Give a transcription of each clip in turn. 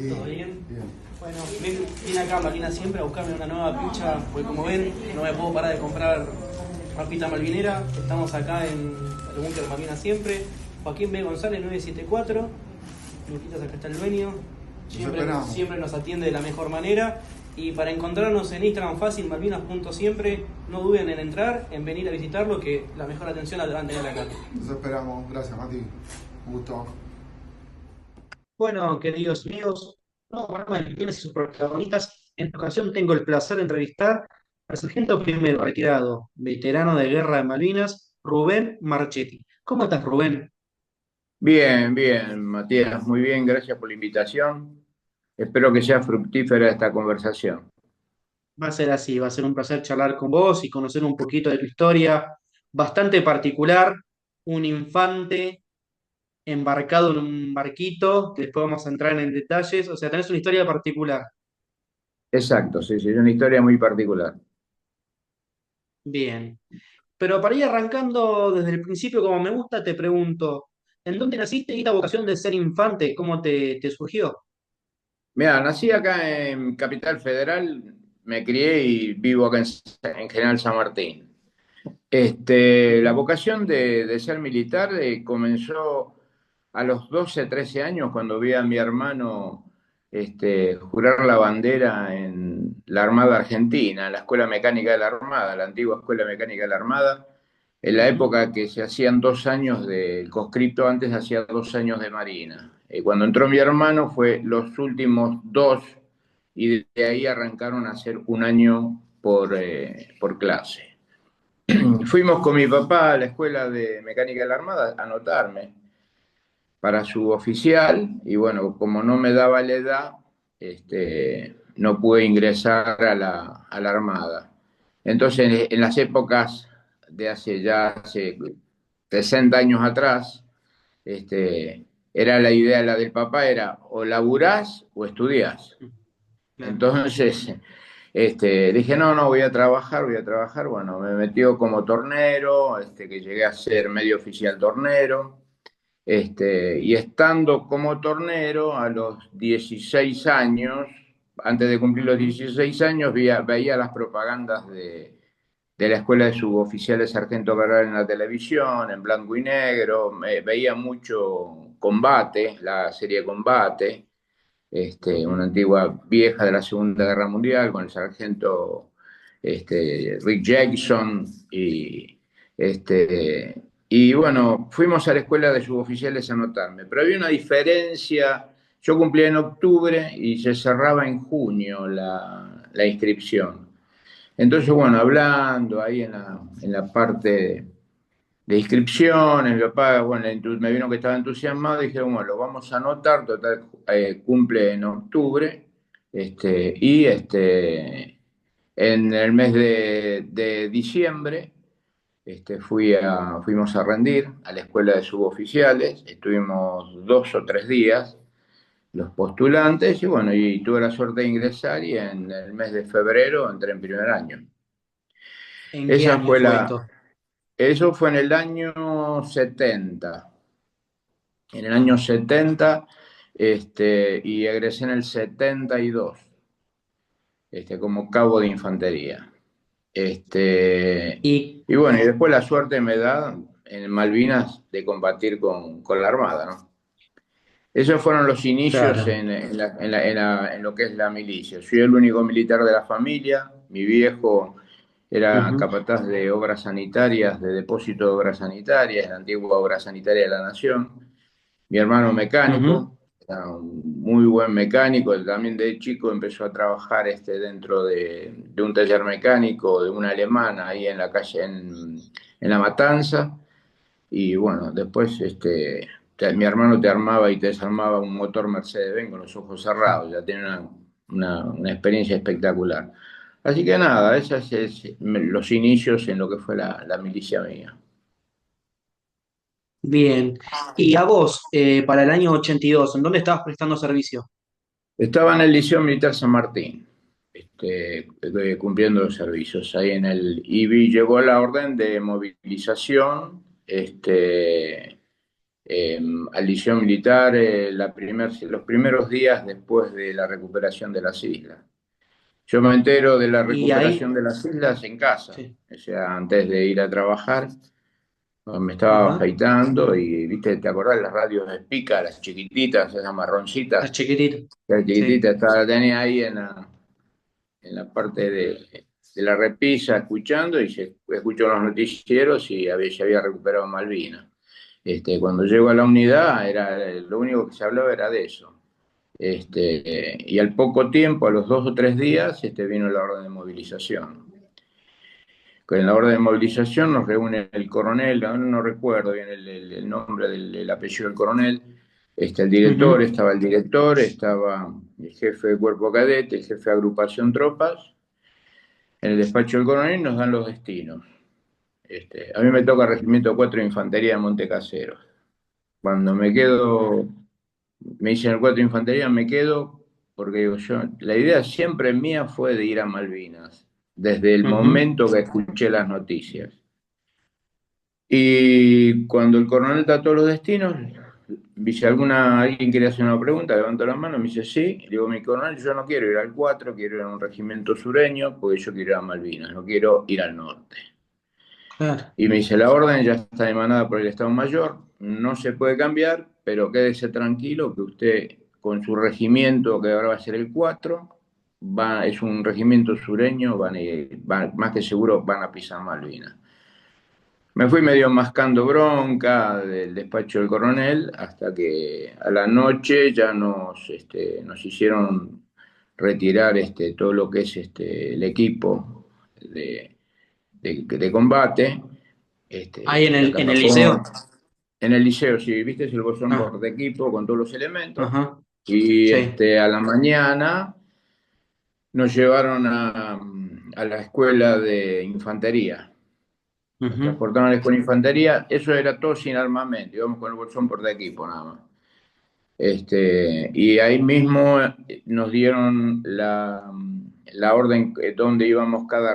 ¿Todo bien? Bueno, vine acá a Malvinas siempre a buscarme una nueva picha, porque como ven, no me puedo parar de comprar papita malvinera. Estamos acá en el búnker Malvinas siempre. Joaquín B. González, 974. Luquitas, acá está el dueño. Siempre nos atiende de la mejor manera. Y para encontrarnos en Instagram fácil, malvinas.siempre, no duden en entrar, en venir a visitarlo, que la mejor atención la van a tener acá. Nos esperamos. Gracias, Mati. Un gusto. Bueno, queridos amigos, nuevo programa de Malvinas y sus protagonistas. En esta ocasión tengo el placer de entrevistar al sargento primero retirado, veterano de guerra de Malvinas, Rubén Marchetti. ¿Cómo estás, Rubén? Bien, bien, Matías, muy bien, gracias por la invitación. Espero que sea fructífera esta conversación. Va a ser así, va a ser un placer charlar con vos y conocer un poquito de tu historia bastante particular, un infante embarcado en un barquito, que después vamos a entrar en detalles, o sea, tenés una historia particular. Exacto, sí, sí, es una historia muy particular. Bien. Pero para ir arrancando desde el principio, como me gusta, te pregunto, ¿en dónde naciste y esta vocación de ser infante, cómo te surgió? Mira, nací acá en Capital Federal, me crié y vivo acá en General San Martín. La Ujú. vocación de ser militar comenzó a los 12, 13 años cuando vi a mi hermano jurar la bandera en la Armada Argentina, la Escuela Mecánica de la Armada, la antigua Escuela Mecánica de la Armada, en la Ujú. época que se hacían 2 años del conscripto, antes hacía 2 años de Marina. Cuando entró mi hermano fue los últimos dos y de ahí arrancaron a hacer un año por clase. Fuimos con mi papá a la Escuela de Mecánica de la Armada a anotarme para su oficial y bueno, como no me daba la edad, no pude ingresar a la Armada. Entonces, en las épocas de hace 60 años atrás, era la idea, la del papá era o laburás o estudiás. Claro. Entonces, dije, no, no, voy a trabajar, voy a trabajar. Bueno, me metió como tornero, que llegué a ser medio oficial tornero. Y estando como tornero a los 16 años, antes de cumplir los Ujú. 16 años, veía las propagandas de la Escuela de Suboficiales Sargento Cabral en la televisión, en blanco y negro. Veía mucho Combate, la serie Combate, una Ujú. antigua vieja de la Segunda Guerra Mundial, con el sargento Rick Jackson y bueno, fuimos a la escuela de suboficiales a anotarme, pero había una diferencia. Yo cumplía en octubre y se cerraba en junio la inscripción. Entonces, bueno, hablando ahí en la parte de inscripciones, mi papá, bueno, me vino que estaba entusiasmado y dije, bueno, lo vamos a anotar, total, cumple en octubre, en el mes de diciembre, fuimos a rendir a la escuela de suboficiales, estuvimos 2 o 3 días los postulantes y bueno, y tuve la suerte de ingresar y en el mes de febrero entré en primer año. ¿En qué Esa año fue fue la, esto? Eso fue en el año 70. En el año Ajá. 70, y egresé en el 72, como cabo de infantería. Y Y bueno, y después la suerte me da en Malvinas de combatir con la Armada, ¿no? Esos fueron los inicios claro. en lo que es la milicia. Soy el único militar de la familia. Mi viejo era Ujú. capataz de obras sanitarias, de depósito de obras sanitarias, la antigua obra sanitaria de la Nación. Mi hermano Ujú. mecánico, era un muy buen mecánico. Él también de chico empezó a trabajar dentro de un taller mecánico de una alemana ahí en la calle, en La Matanza. Y bueno, después mi hermano te armaba y te desarmaba un motor Mercedes-Benz con los ojos cerrados, ya tiene una experiencia espectacular. Así que nada, esos los inicios en lo que fue la milicia mía. Bien. Y a vos, para el año 82, ¿en dónde estabas prestando servicio? Estaba en el Liceo Militar San Martín, cumpliendo los servicios. Ahí en el IBI llegó la orden de movilización al Liceo Militar los primeros días después de la recuperación de las islas. Yo me entero de la Y ahí, recuperación de las islas en casa, sí. o sea, antes de ir a trabajar. Me estaba Ajá. afeitando y, viste, ¿te acordás de las radios de Spica, las chiquititas, esas Las marroncitas? chiquititas. La Sí. chiquitita estaba, la tenía ahí en la parte de la repisa escuchando y se escuchó los noticieros y se había recuperado Malvinas. Cuando llego a la unidad, lo único que se hablaba era de eso. Y al poco tiempo, a los 2 o 3 días, vino la orden de movilización. En la orden de movilización nos reúne el coronel, no recuerdo bien el nombre el apellido del coronel, el director, Ujú. estaba el director, estaba el jefe de cuerpo cadete, el jefe de agrupación tropas. En el despacho del coronel nos dan los destinos. A mí me toca Regimiento 4 de Infantería de Montecaseros. Cuando me dicen el 4 de Infantería, me quedo porque digo yo, la idea siempre mía fue de ir a Malvinas, desde el Ujú. momento que escuché las noticias. Y cuando el coronel da todos los destinos, dice, ¿alguien quiere hacer una pregunta? Levanto la mano, me dice sí. Y digo, mi coronel, yo no quiero ir al 4, quiero ir a un regimiento sureño, porque yo quiero ir a Malvinas, no quiero ir al norte. Claro. Y me dice, la orden ya está emanada por el Estado Mayor, no se puede cambiar, pero quédese tranquilo que usted con su regimiento, que ahora va a ser el 4, es un regimiento sureño, más que seguro van a pisar Malvinas. Me fui medio mascando bronca del despacho del coronel hasta que a la noche ya nos hicieron retirar todo lo que es el equipo de combate, Ahí en la el capacón. liceo. En el liceo, si viste, es el bolsón Ah, por de equipo con todos los elementos. ajá. Y Sí. a la mañana nos llevaron a la escuela de infantería. Nos Ujú. transportaron a la escuela de infantería, eso era todo sin armamento, íbamos con el bolsón por de equipo nada más. Y ahí mismo nos dieron la orden donde íbamos cada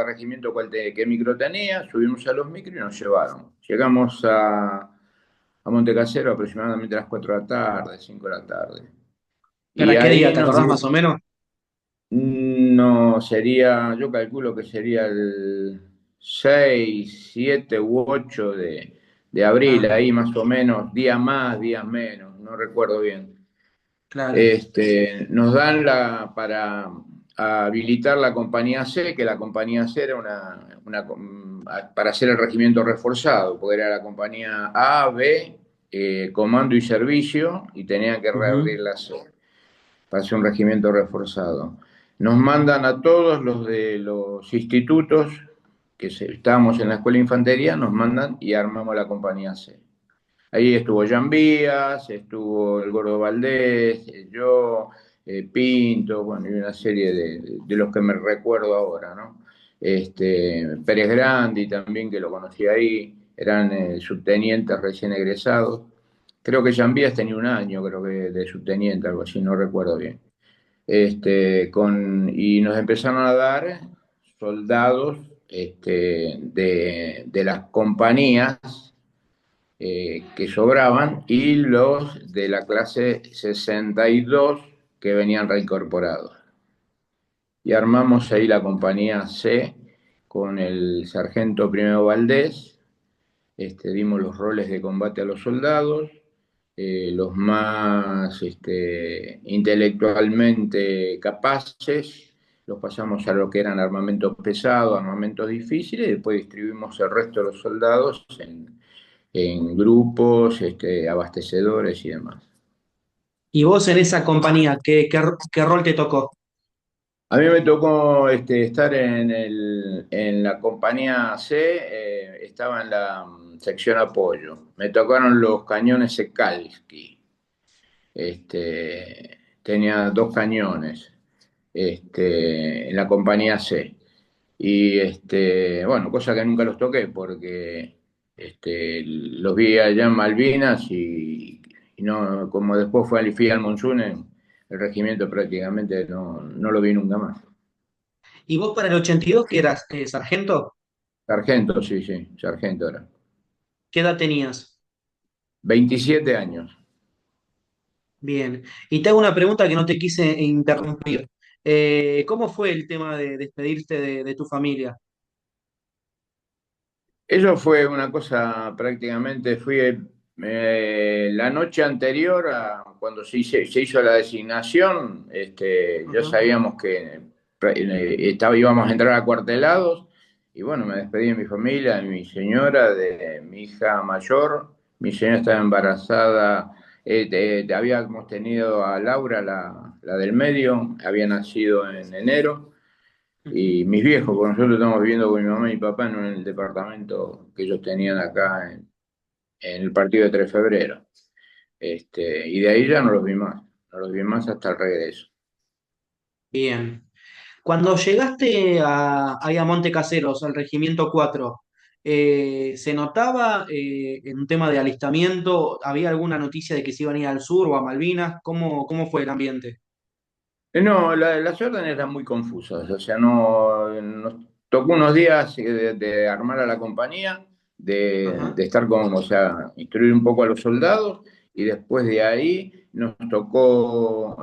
regimiento, qué micro tenía, subimos a los micros y nos llevaron. Llegamos a Montecasero aproximadamente a las 4 de la tarde, 5 de la tarde. Y ¿Para qué día? ahí ¿Te acordás más o menos? no, yo calculo que sería el 6, 7 u 8 de abril, Ah, ahí más o menos, días más, días menos, no recuerdo bien. claro. Nos dan para habilitar la compañía C, que la compañía C era para hacer el regimiento reforzado, porque era la compañía A, B, comando y servicio, y tenían que reabrir Ujú. la C para hacer un regimiento reforzado. Nos mandan a todos los de los institutos, estábamos en la escuela de infantería, nos mandan y armamos la compañía C. Ahí estuvo Jan Vías, estuvo el Gordo Valdés, yo, Pinto, bueno, y una serie de los que me recuerdo ahora, ¿no? Pérez Grandi también, que lo conocí ahí, eran subtenientes recién egresados. Creo que Jan Vías tenía un año, creo que de subteniente, algo así, no recuerdo bien. Y nos empezaron a dar soldados de las compañías que sobraban y los de la clase 62 que venían reincorporados. Y armamos ahí la compañía C con el sargento Primero Valdés, dimos los roles de combate a los soldados, los más intelectualmente capaces, los pasamos a lo que eran armamentos pesados, armamentos difíciles, y después distribuimos el resto de los soldados en grupos, abastecedores y demás. ¿Y vos en esa compañía, qué rol te tocó? A mí me tocó estar en la compañía C, estaba en la sección apoyo. Me tocaron los cañones Sekalski. Tenía 2 cañones en la compañía C. Y bueno, cosa que nunca los toqué porque Los vi allá en Malvinas y no, como después fui al Monzón, el regimiento prácticamente no lo vi nunca más. ¿Y vos para el 82 que eras sargento? Sargento, sí, sí, sargento era. ¿Qué edad tenías? 27 años. Bien. Y te hago una pregunta que no te quise interrumpir. ¿Cómo fue el tema de despedirte de tu familia? Eso fue una cosa prácticamente, fui la noche anterior a cuando se hizo la designación, ya Ajá. sabíamos que íbamos a entrar acuartelados y bueno, me despedí de mi familia, de mi señora, de mi hija mayor, mi señora estaba embarazada, habíamos tenido a Laura, la del medio, había nacido en enero. Ujú. Y mis viejos, porque nosotros estamos viviendo con mi mamá y mi papá en el departamento que ellos tenían acá en el partido de 3 de febrero. Y de ahí ya no los vi más, no los vi más hasta el regreso. Bien. Cuando llegaste ahí a Monte Caseros, al Regimiento 4, ¿se notaba en un tema de alistamiento? ¿Había alguna noticia de que se iban a ir al sur o a Malvinas? ¿Cómo fue el ambiente? No, las órdenes eran muy confusas, o sea, no, nos tocó unos días de armar a la compañía, de Ajá. estar con, o sea, instruir un poco a los soldados, y después de ahí nos tocó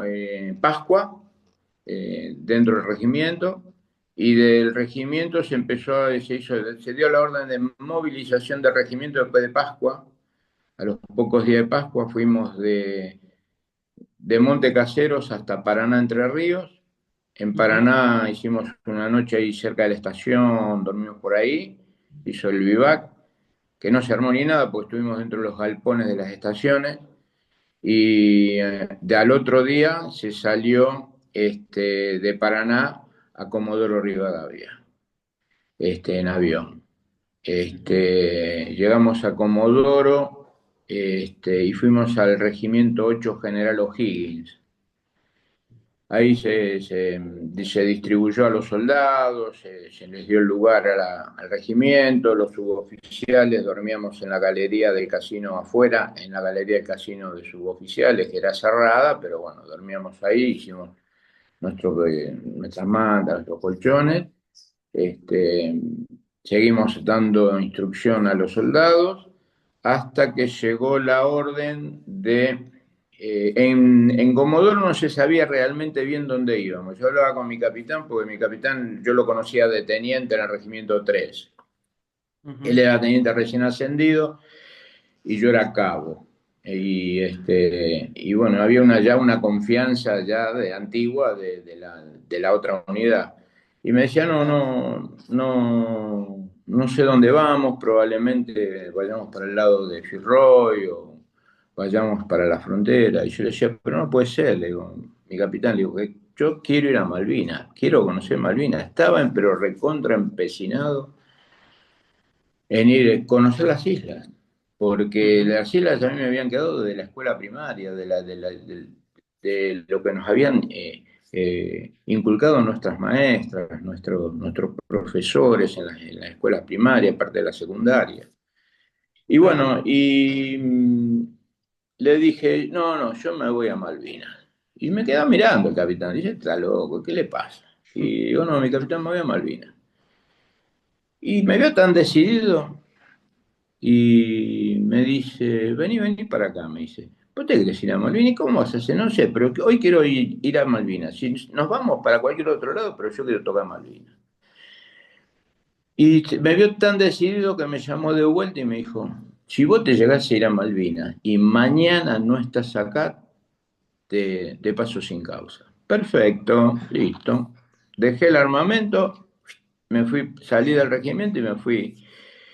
Pascua, dentro del regimiento, y del regimiento se dio la orden de movilización del regimiento después de Pascua. A los pocos días de Pascua fuimos de Monte Caseros hasta Paraná, Entre Ríos. En Ujú. Paraná hicimos una noche ahí cerca de la estación, dormimos por ahí, hizo el vivac, que no se armó ni nada porque estuvimos dentro de los galpones de las estaciones. Y al otro día se salió de Paraná a Comodoro Rivadavia, en avión. Ujú. Llegamos a Comodoro, y fuimos al Regimiento 8 General O'Higgins. Ahí se distribuyó a los soldados, se les dio el lugar al regimiento, los suboficiales dormíamos en la galería del casino afuera, en la galería del casino de suboficiales, que era cerrada, pero bueno, dormíamos ahí, hicimos nuestras mantas, nuestros colchones, este, seguimos dando instrucción a los soldados hasta que llegó la orden de... en Comodoro no se sabía realmente bien dónde íbamos. Yo hablaba con mi capitán porque mi capitán yo lo conocía de teniente en el regimiento 3. Él Ujú. era teniente recién ascendido y yo era cabo. Y bueno, había ya una confianza ya de antigua de la otra unidad. Y me decía, Claro. no sé dónde vamos, probablemente vayamos para el lado de Firroy o vayamos para la frontera. Y yo le decía, pero no puede ser, le digo, mi capitán, le digo, que yo quiero ir a Malvinas, quiero conocer Malvinas. Estaba pero recontra empecinado en ir a conocer las islas, porque Ujú. las islas a mí me habían quedado de la escuela primaria, de lo que nos habían inculcado nuestras maestras, nuestros profesores en la escuela primaria, parte de la secundaria. Y Claro. bueno, le dije, no, yo me voy a Malvinas. Y me quedó mirando el capitán, dice, está loco, ¿qué le pasa? Y digo, no, mi capitán, me voy a Malvinas. Y me vio tan decidido y me dice, vení para acá, me dice. ¿Vos te querés ir a Malvinas? ¿Y cómo vas a hacer? No sé, pero hoy quiero ir a Malvinas. Si nos vamos para cualquier otro lado, pero yo quiero tocar Malvinas. Y me vio tan decidido que me llamó de vuelta y me dijo, si vos te llegás a ir a Malvinas y mañana no estás acá, te paso sin causa. Perfecto, listo. Dejé el armamento, salí del regimiento y me fui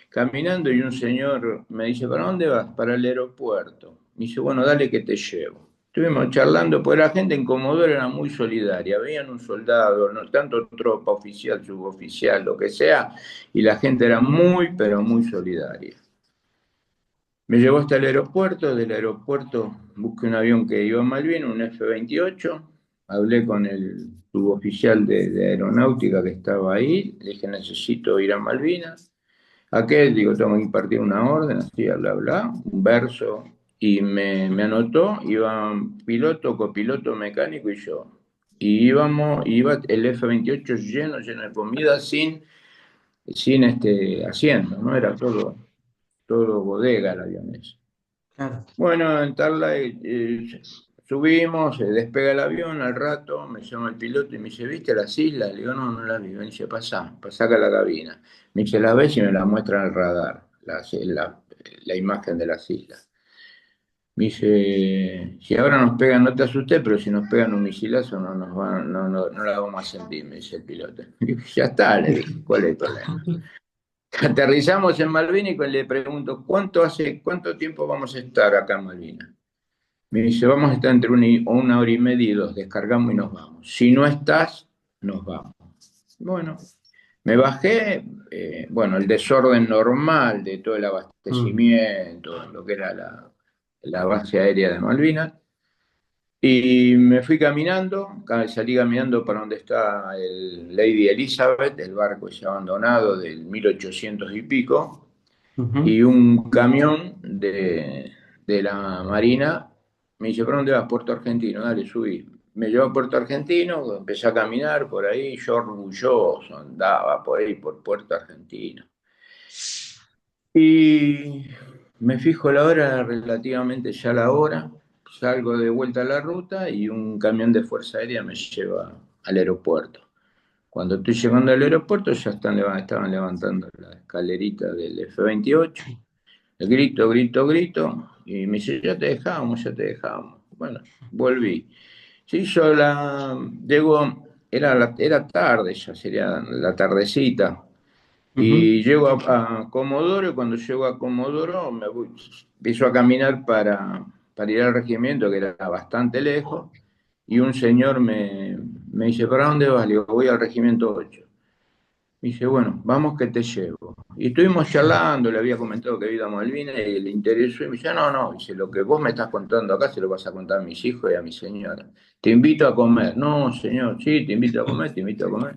caminando y un señor me dice, ¿para dónde vas? Para el aeropuerto. Me dice, bueno, dale que te llevo. Estuvimos charlando, pues la gente en Comodoro era muy solidaria. Veían un soldado, no tanto tropa, oficial, suboficial, lo que sea, y la gente era muy, pero muy solidaria. Me llevó hasta el aeropuerto, del aeropuerto busqué un avión que iba a Malvinas, un F-28, hablé con el suboficial de aeronáutica que estaba ahí, le dije necesito ir a Malvinas, Aquel, digo, tengo que impartir una orden, así, bla, bla, un verso, y me anotó, iban piloto, copiloto, mecánico y yo. Y iba el F-28 lleno, lleno de comida, sin asiento, ¿no? Era todo bodega el avión ese. Claro. Bueno, en Tarla subimos, se despega el avión, al rato me llama el piloto y me dice, ¿viste las islas? Le digo, no, no las vi. Me dice, pasá acá a la cabina. Me dice, ¿las ves? Y me las muestra en el radar, la imagen de las islas. Me dice, si ahora nos pegan, no te asustes, pero si nos pegan un misilazo no la vamos a sentir, me dice el piloto. Y digo, ya está, le dije, ¿cuál es el problema? Aterrizamos en Malvinas y le pregunto, ¿cuánto tiempo vamos a estar acá en Malvinas? Me dice, vamos a estar entre una hora y media y dos, descargamos y nos vamos. Si no estás, nos vamos. Bueno, me bajé, bueno, el desorden normal de todo el Mm. abastecimiento, lo que era la base aérea de Malvinas, y me fui caminando, salí caminando para donde está el Lady Elizabeth, el barco ese abandonado del 1800 y pico, Ujú. y un camión de la Marina me dice, ¿para dónde vas? Puerto Argentino, dale, subí. Me llevó a Puerto Argentino, empecé a caminar por ahí, yo orgulloso, andaba por ahí, por Puerto Argentino. Y me fijo la hora, relativamente ya la hora, salgo de vuelta a la ruta y un camión de Fuerza Aérea me lleva al aeropuerto. Cuando estoy llegando al aeropuerto ya estaban levantando la escalerita del F-28. Grito, grito, grito, y me dice, ya te dejamos, ya te dejamos. Bueno, volví. Sí, llego, era tarde, ya sería la tardecita, Ujú. y llego a Comodoro, y cuando llego a Comodoro empiezo a caminar para ir al regimiento, que era bastante lejos, y un señor me dice, ¿para dónde vas? Le digo, voy al regimiento 8. Me dice, bueno, vamos que te llevo. Y estuvimos charlando, le había comentado que había ido a Malvinas y le interesó. Y me dice, no, no, dice, lo que vos me estás contando acá se lo vas a contar a mis hijos y a mi señora. Te invito a comer. No, señor, sí, te invito a comer, te invito a comer.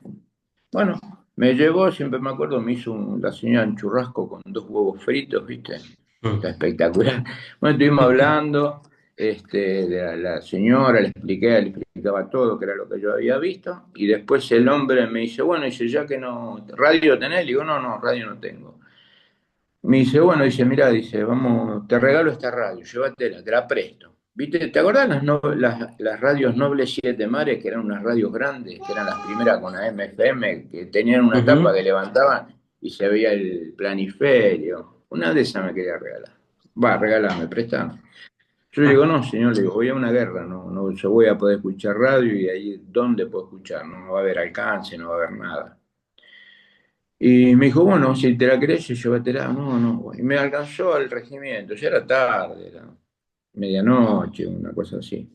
Bueno, me llevó, siempre me acuerdo, me hizo la señora un churrasco con 2 huevos fritos, ¿viste? Está Mm. espectacular. Bueno, estuvimos hablando, de la señora, le explicaba todo, que era lo que yo había visto, y después el hombre me dice, bueno, dice, ya que no, ¿radio tenés? Le digo, no, no, radio no tengo. Me dice, bueno, dice, mira, dice, vamos, te regalo esta radio, llévatela, te la presto. ¿Viste? ¿Te acordás las radios Nobles 7 Mares, que eran unas radios grandes, que eran las primeras con AM/FM, que tenían una tapa Ujú. que levantaban y se veía el planiferio? Una de esas me quería regalar. Va, regalarme, prestame. Yo le digo, Ah, no, señor, le digo, voy a una guerra, no, no, yo voy a poder escuchar radio y ahí, ¿dónde puedo escuchar? No va a haber alcance, no va a haber nada. Y me dijo, bueno, si te la querés, llévatela. No, no. Y me alcanzó al regimiento, ya era tarde, era medianoche, una cosa así.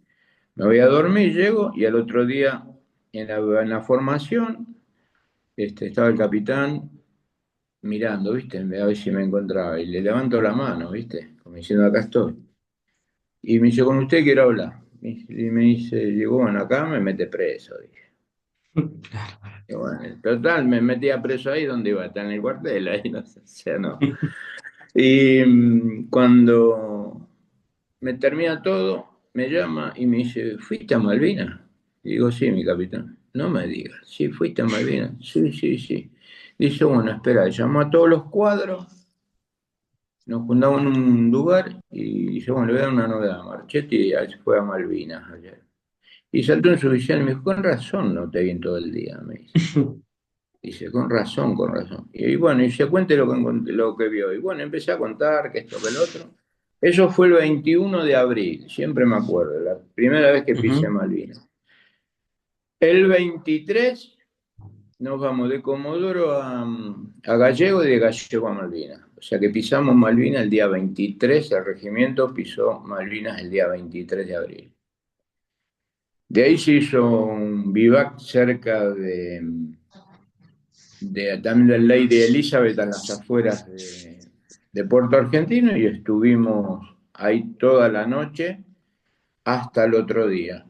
Me voy a dormir, llego y al otro día en la formación estaba el capitán mirando, ¿viste? A ver si me encontraba. Y le levanto la mano, ¿viste? Como diciendo, acá estoy. Y me dice, con usted quiero hablar. Y me dice, llegó, bueno, acá me mete preso, dije. claro. Y bueno, en total, me metía preso ahí donde iba, a estar en el cuartel, ahí no sé, o sea, no. Y cuando me termina todo, me llama y me dice, ¿fuiste a Malvinas? Y digo, sí, mi capitán. No me digas, ¿sí fuiste a Malvinas? Sí, sí, sí. Dice, bueno, espera, llamó a todos los cuadros, nos juntamos en un lugar y dice, bueno, le voy a dar una novedad. Marchetti fue a Malvinas ayer. Y saltó en su visión y me dijo, con razón no te vi en todo el día, me dice. Dice, con razón, con razón. Y bueno, y se cuente lo que vio. Y bueno, empecé a contar que esto, que lo otro. Eso fue el 21 de abril, siempre me acuerdo, la primera vez que pisé Ujú. Malvinas. El 23 nos vamos de Comodoro a Gallego y de Gallego a Malvinas. O sea que pisamos Malvinas el día 23, el regimiento pisó Malvinas el día 23 de abril. De ahí se hizo un vivac cerca también del Lady Elizabeth, a las afueras de Puerto Argentino, y estuvimos ahí toda la noche hasta el otro día,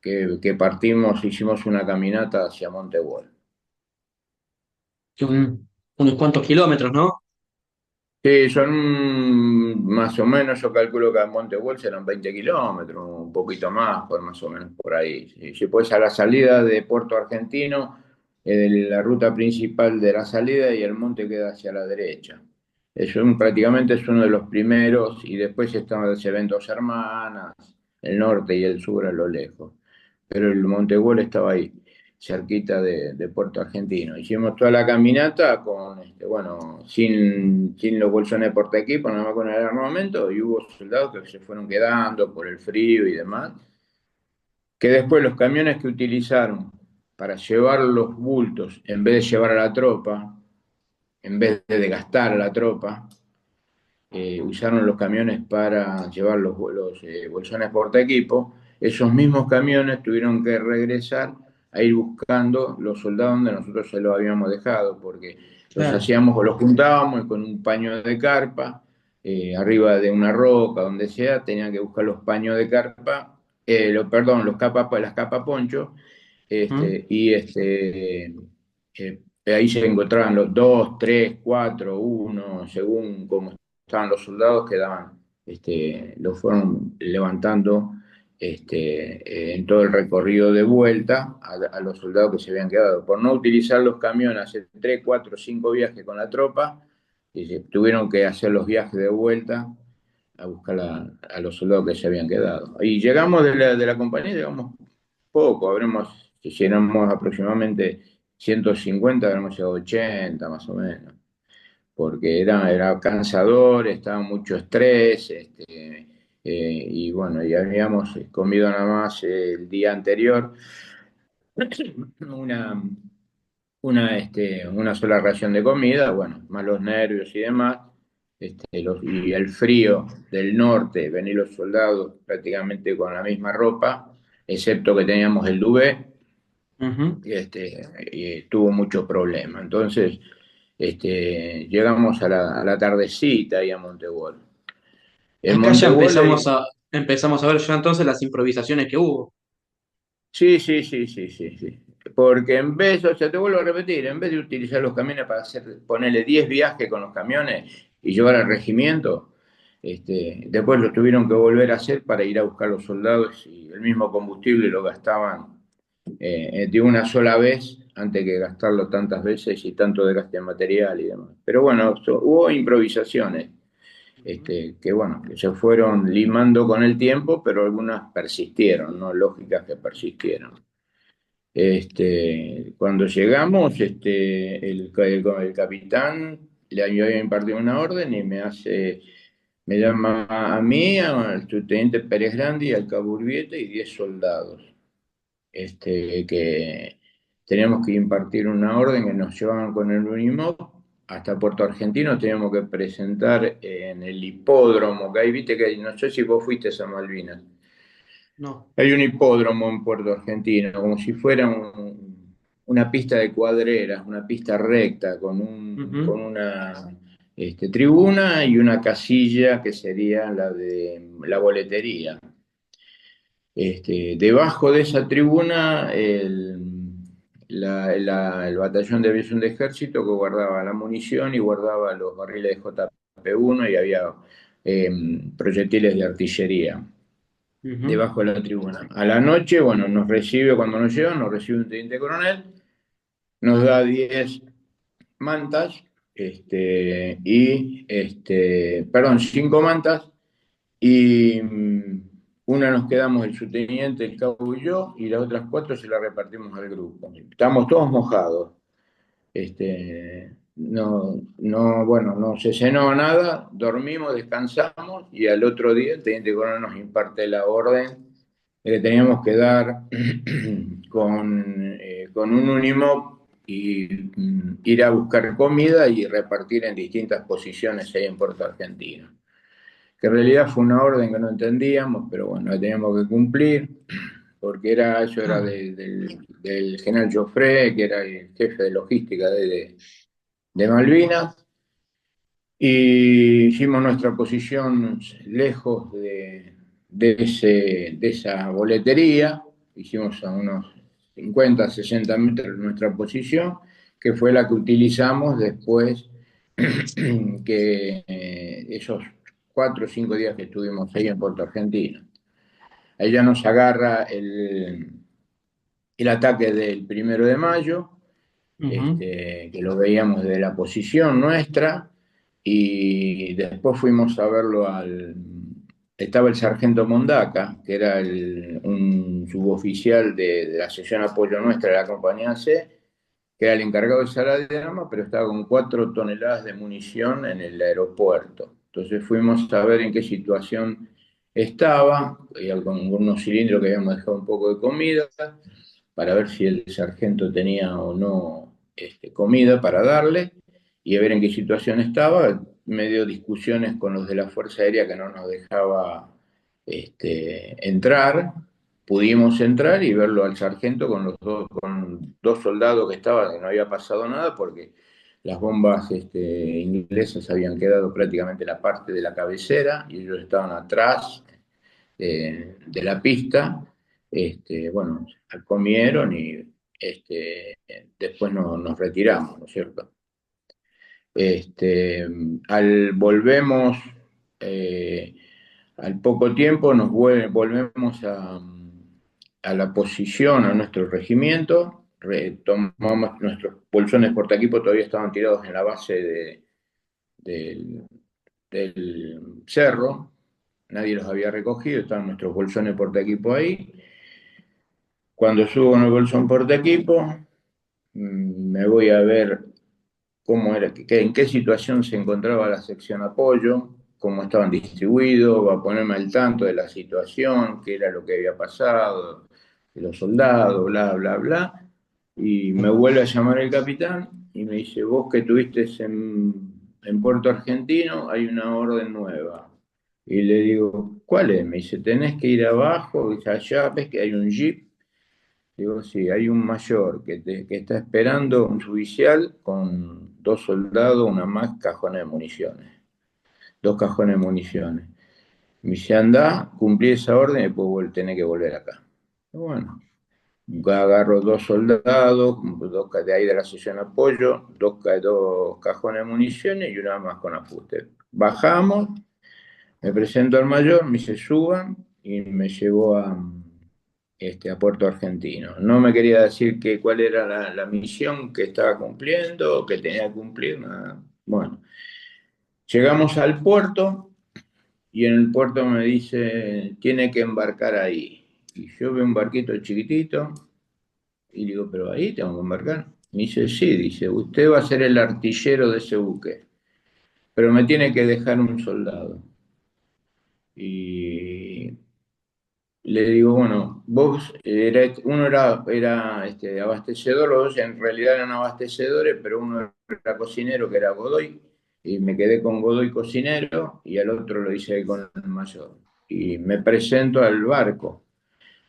que partimos, hicimos una caminata hacia Montebuelo. Unos cuantos kilómetros, ¿no? Sí, son más o menos, yo calculo que a Montebuel serán 20 kilómetros, un poquito más, por más o menos por ahí. Si puedes a la salida de Puerto Argentino, la ruta principal de la salida y el monte queda hacia la derecha. Prácticamente es uno de los primeros y después se ven Dos Hermanas, el norte y el sur a lo lejos. Pero el Montebuel estaba ahí cerquita de Puerto Argentino. Hicimos toda la caminata con, bueno, sin los bolsones de portaequipo, nada más con el armamento, y hubo soldados que se fueron quedando por el frío y demás, que después los camiones que utilizaron para llevar los bultos, en vez de llevar a la tropa, en vez de gastar a la tropa, usaron los camiones para llevar los bolsones portaequipo. Esos mismos camiones tuvieron que regresar a ir buscando los soldados donde nosotros se los habíamos dejado, porque los Claro. hacíamos o los juntábamos con un paño de carpa, arriba de una roca, donde sea, tenían que buscar los paños de carpa, perdón, las capas poncho, ¿Mm? ahí se encontraban los dos, tres, cuatro, uno, según cómo estaban los soldados, quedaban, los fueron levantando en todo el recorrido de vuelta a los soldados que se habían quedado. Por no utilizar los camiones, hacer tres, cuatro, cinco viajes con la tropa, y tuvieron que hacer los viajes de vuelta a buscar los soldados que se habían quedado. Y llegamos de la compañía, llegamos poco, si éramos aproximadamente 150, habremos llegado a 80 más o menos, porque era cansador, estaba mucho estrés, y bueno, y habíamos comido nada más el día anterior una, una sola ración de comida, bueno, más los nervios y demás, y el frío del norte, venir los soldados prácticamente con la misma ropa, excepto que teníamos el duvet, Ujú. y tuvo mucho problema. Entonces, llegamos a la tardecita ahí a Montebuelo. En Acá ya Montebuelo, empezamos a ver ya entonces las improvisaciones que hubo. sí, sí, sí, sí, sí, sí. Porque en vez, o sea, te vuelvo a repetir, en vez de utilizar los camiones para ponerle 10 viajes con los camiones y llevar al regimiento, después lo tuvieron que volver a hacer para ir a buscar los soldados y el mismo combustible lo gastaban de una sola vez antes que gastarlo tantas veces y tanto desgaste en material y demás. Pero bueno, hubo improvisaciones Ujú. que bueno, que se fueron limando con el tiempo, pero algunas persistieron, ¿no? Lógicas que persistieron. Cuando llegamos, el capitán le había impartido una orden y me llama a mí, al subteniente Pérez Grande y al cabo Urbieta y 10 soldados, que teníamos que impartir una orden que nos llevaban con el Unimog hasta Puerto Argentino, teníamos que presentar en el hipódromo, que ahí viste que no sé si vos fuiste a Malvinas. No. Hay un hipódromo en Puerto Argentino, como si fuera una pista de cuadreras, una pista recta, con Ujú. una tribuna y una casilla que sería la de la boletería. Debajo de esa tribuna, el batallón de aviación de ejército que guardaba la munición y guardaba los barriles de JP-1 y había eh, proyectiles de artillería Ujú. debajo de la tribuna. A la noche, bueno, cuando nos llevan, nos recibe un teniente coronel, nos da 10 mantas, perdón, 5 mantas, y una nos quedamos el subteniente, el cabo y yo, y las otras 4 se las repartimos al grupo. Estamos todos mojados. No, no, bueno, no se cenó nada, dormimos, descansamos y al otro día el teniente coronel nos imparte la orden de que teníamos que dar con un Unimog y ir a buscar comida y repartir en distintas posiciones ahí en Puerto Argentino. Que en realidad fue una orden que no entendíamos, pero bueno, la teníamos que cumplir, porque eso era Claro. del general Joffre, que era el jefe de logística de Malvinas, y hicimos nuestra posición lejos de esa boletería, hicimos a unos 50, 60 metros nuestra posición, que fue la que utilizamos después que esos 4 o 5 días que estuvimos ahí en Puerto Argentino. Ahí ya nos agarra el ataque del 1 de mayo, Ujú. que lo veíamos de la posición nuestra, y después fuimos a verlo Estaba el sargento Mondaca, que era un suboficial de la sección apoyo nuestra de la compañía C, que era el encargado de sala de armas, pero estaba con 4 toneladas de munición en el aeropuerto. Entonces fuimos a ver en qué situación estaba, y con unos cilindros que habíamos dejado un poco de comida, para ver si el sargento tenía o no comida para darle, y a ver en qué situación estaba. Medio discusiones con los de la Fuerza Aérea que no nos dejaba entrar. Pudimos entrar y verlo al sargento con 2 soldados que estaban, que no había pasado nada porque las bombas inglesas habían quedado prácticamente la parte de la cabecera y ellos estaban atrás de la pista. Bueno, comieron y después nos retiramos, ¿no es cierto? Volvemos, eh, al poco tiempo volvemos a la posición, a nuestro regimiento, retomamos nuestros bolsones portaequipo, todavía estaban tirados en la base del, del cerro, nadie los había recogido, estaban nuestros bolsones portaequipo ahí. Cuando subo con el bolsón portaequipo, me voy a ver cómo era, en qué situación se encontraba la sección apoyo, cómo estaban distribuidos, a ponerme al tanto de la situación, qué era lo que había pasado, de los soldados, bla, bla, bla. Y me vuelve a llamar el capitán y me dice, vos que estuviste en Puerto Argentino, hay una orden nueva. Y le digo, ¿cuál es? Me dice, tenés que ir abajo, allá ves que hay un jeep. Digo, sí, hay un mayor que está esperando, un oficial con 2 soldados, una más, cajones de municiones. 2 cajones de municiones. Me dice, anda, cumplí esa orden y después tenés que volver acá. Y bueno, agarro 2 soldados, de ahí de la sección apoyo, 2 cajones de municiones y una más con ajuste. Bajamos, me presento al mayor, me dice, suban y me llevó a Puerto Argentino. No me quería decir cuál era la misión que estaba cumpliendo, que tenía que cumplir, nada. Bueno, llegamos al puerto y en el puerto me dice, tiene que embarcar ahí. Y yo veo un barquito chiquitito y digo, pero ahí tengo que embarcar. Me dice, sí, dice, usted va a ser el artillero de ese buque, pero me tiene que dejar un soldado. Y le digo, bueno, vos, uno era abastecedor, los dos en realidad eran abastecedores, pero uno era cocinero, que era Godoy, y me quedé con Godoy cocinero, y al otro lo hice con el mayor. Y me presento al barco.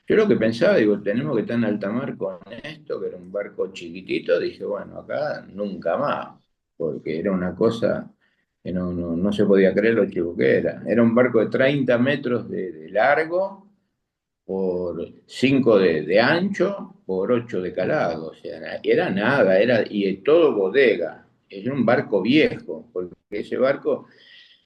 Yo lo que pensaba, digo, tenemos que estar en alta mar con esto, que era un barco chiquitito, dije, bueno, acá nunca más, porque era una cosa que no se podía creer lo chico que era. Era un barco de 30 metros de largo, por 5 de ancho, por 8 de calado, o sea, era nada, y todo bodega, era un barco viejo, porque ese barco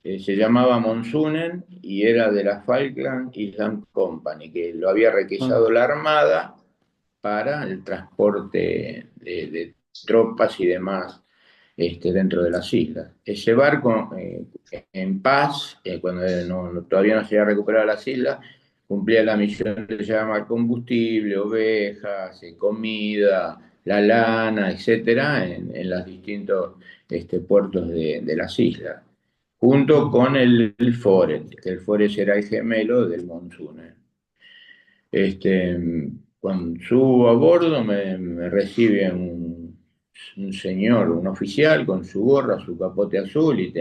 se llamaba Monsunen y era de la Falkland Island Company, que lo había Ah, requisado la Armada para el transporte de tropas y demás dentro de las islas. Ese barco, en paz, cuando todavía no se había recuperado las islas, cumplía la misión de llevar combustible, ovejas, comida, la lana, etcétera, en los distintos puertos de las islas, junto mm. con el Forest, que el Forest era el gemelo del Monzón. Este, Cuando subo a bordo me recibe un señor, un oficial con su gorra, su capote azul y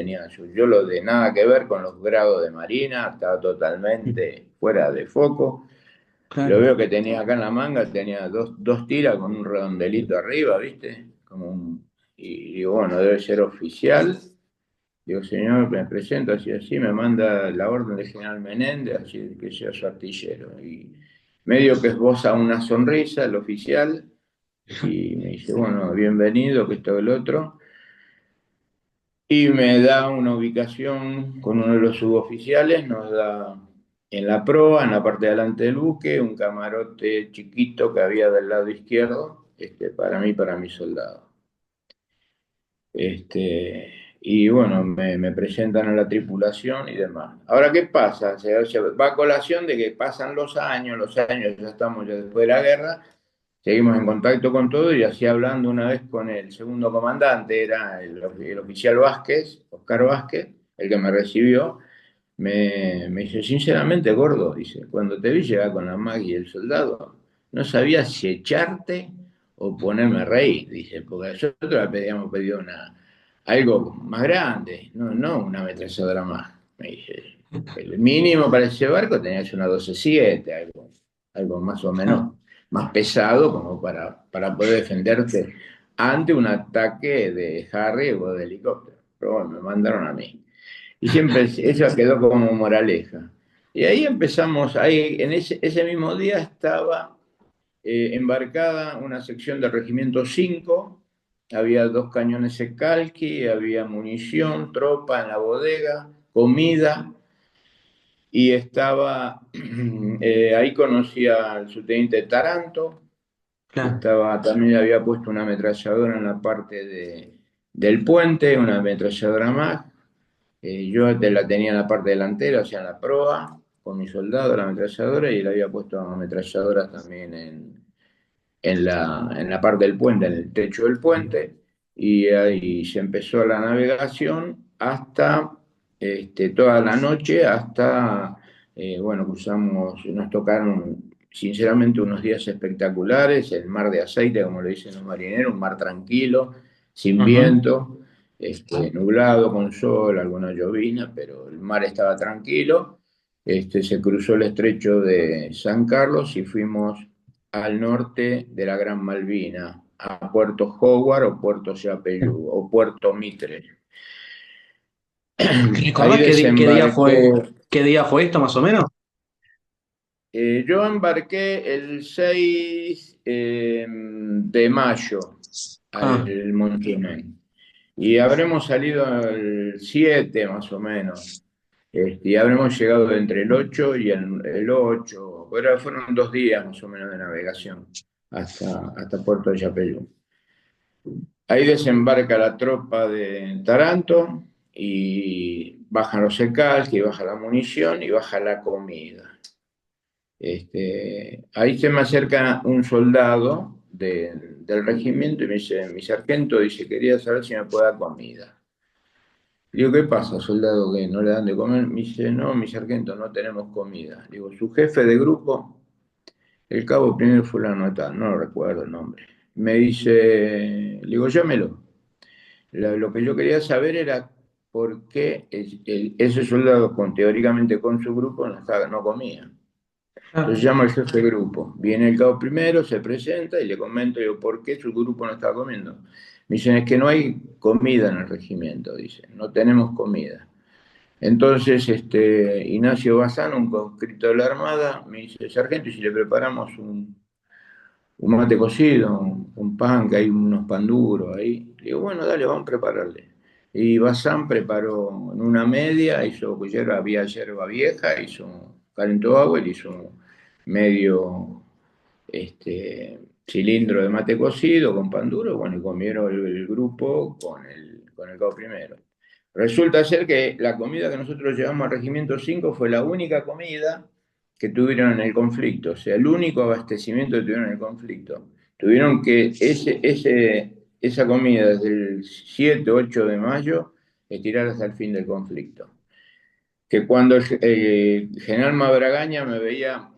yo lo de nada que ver con los grados de marina, estaba totalmente fuera de foco. Lo Claro. veo que tenía acá en la manga, tenía dos tiras con un redondelito arriba, ¿viste? Y digo, bueno, debe ser oficial. Digo, señor, me presento así, así, me manda la orden del general Menéndez, así que sea su artillero. Y medio que esboza una sonrisa el oficial y me dice, bueno, bienvenido, que esto que el otro. y me da una ubicación con uno de los suboficiales, nos da en la proa, en la parte de delante del buque, un camarote chiquito que había del lado izquierdo, para mí, para mi soldado. Y bueno, me presentan a la tripulación y demás. Ahora, ¿qué pasa? Se va a colación de que pasan los años, ya estamos ya después de la guerra, seguimos en contacto con todo y así hablando una vez con el segundo comandante, era el oficial Vázquez, Oscar Vázquez, el que me recibió, me dice, sinceramente, gordo, dice, cuando te vi llegar con la magia y el soldado, no sabía si echarte o ponerme a reír, dice, porque nosotros le habíamos pedido algo más grande, no una ametralladora más. Me dice, el mínimo para ese barco tenías una 12-7, algo más o menos más pesado como para poder defenderte ante un ataque de Harry o de helicóptero. Pero bueno, me mandaron a mí. Y siempre eso quedó como moraleja. Y ahí empezamos, ahí en ese mismo día estaba embarcada una sección del Regimiento 5, había 2 cañones Secalqui, había munición, tropa en la bodega, comida, y estaba, ahí conocía al subteniente Taranto, que Claro. también había puesto una ametralladora en la parte del puente, una ametralladora más. Yo la tenía en la parte delantera, o sea, en la proa, con mi soldado, la ametralladora, y él había puesto ametralladoras también en la parte del puente, en el techo del puente, y ahí se empezó la navegación hasta toda la noche, hasta, bueno, nos tocaron sinceramente unos días espectaculares, el mar de aceite, como le dicen los marineros, un mar tranquilo, sin Ujú. viento, nublado, con sol, alguna llovina, pero el mar estaba tranquilo. Se cruzó el estrecho de San Carlos y fuimos al norte de la Gran Malvina, a Puerto Howard o Puerto Yapeyú o Puerto Mitre. Ahí ¿Recordás desembarqué. qué día fue esto más o menos? Yo embarqué el 6 de mayo Ah, al Monticello y habremos salido el 7 más o menos. Y habremos llegado entre el 8 y el 8, pero fueron 2 días más o menos de navegación hasta Puerto Yapeyú. Ahí desembarca la tropa de Taranto y bajan los secals, y baja la munición y baja la comida. Ahí se me acerca un soldado del regimiento y me dice, mi sargento dice, quería saber si me puede dar comida. Le digo, ¿qué pasa, soldado, que no le dan de comer? Me dice, no, mi sargento, no tenemos comida. Le digo, su jefe de grupo, el cabo primero fulano de tal, no lo recuerdo el nombre. Me dice, le digo, llámelo. Lo que yo quería saber era por qué ese soldado, teóricamente con su grupo, no comía. Entonces ah, llama al jefe de grupo. Viene el cabo primero, se presenta y le comento, digo, ¿por qué su grupo no está comiendo? Me dicen, es que no hay comida en el regimiento, dice, no tenemos comida. Entonces, Ignacio Bazán, un conscripto de la Armada, me dice, sargento, ¿y si le preparamos un mate cocido, un pan, que hay unos pan duros ahí? Digo, bueno, dale, vamos a prepararle. Y Bazán preparó en una media, había yerba vieja, calentó agua y le hizo medio cilindro de mate cocido con pan duro, bueno, y comieron el grupo con el cabo primero. Resulta ser que la comida que nosotros llevamos al Regimiento 5 fue la única comida que tuvieron en el conflicto, o sea, el único abastecimiento que tuvieron en el conflicto. Tuvieron que esa comida desde el 7 8 de mayo estirar hasta el fin del conflicto. Que cuando el general Mabragaña me veía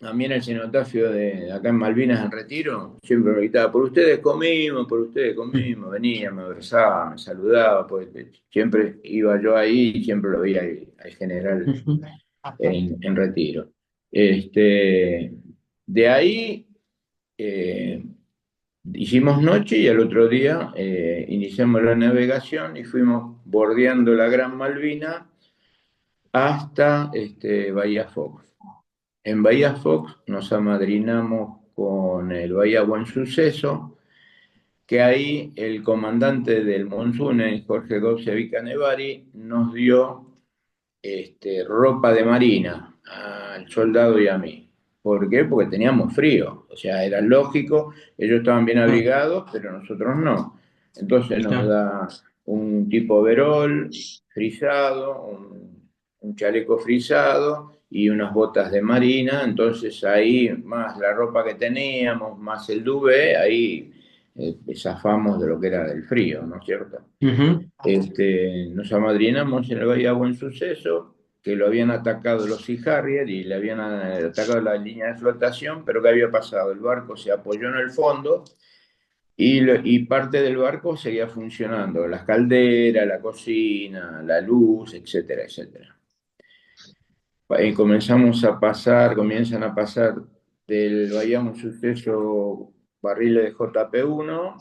a mí en el cenotafio de acá en Malvinas en Retiro, siempre me gritaba, por ustedes comimos, venía, me abrazaba, me saludaba, porque siempre iba yo ahí y siempre lo veía al general ujú. en Retiro. Este, de ahí eh, hicimos noche y al otro día iniciamos la navegación y fuimos bordeando la Gran Malvina hasta Bahía Fox. En Bahía Fox nos amadrinamos con el Bahía Buen Suceso que ahí el comandante del Monsune, Jorge Gaucevi Canevari, nos dio ropa de marina al soldado y a mí. ¿Por qué? Porque teníamos frío. O sea, era lógico, ellos estaban bien abrigados, pero nosotros no. Entonces nos Claro. da un tipo overol frisado, un chaleco frisado y unas botas de marina. Entonces ahí, más la ropa que teníamos, más el duvet, ahí zafamos de lo que era del frío, ¿no es cierto? Ujú. Nos amadrinamos en el Bahía Buen Suceso, que lo habían atacado los Sea Harrier y le habían atacado la línea de flotación, pero ¿qué había pasado? El barco se apoyó en el fondo y parte del barco seguía funcionando, las calderas, la cocina, la luz, etcétera, etcétera. Y comienzan a pasar del Bahía Buen Suceso barriles de JP1.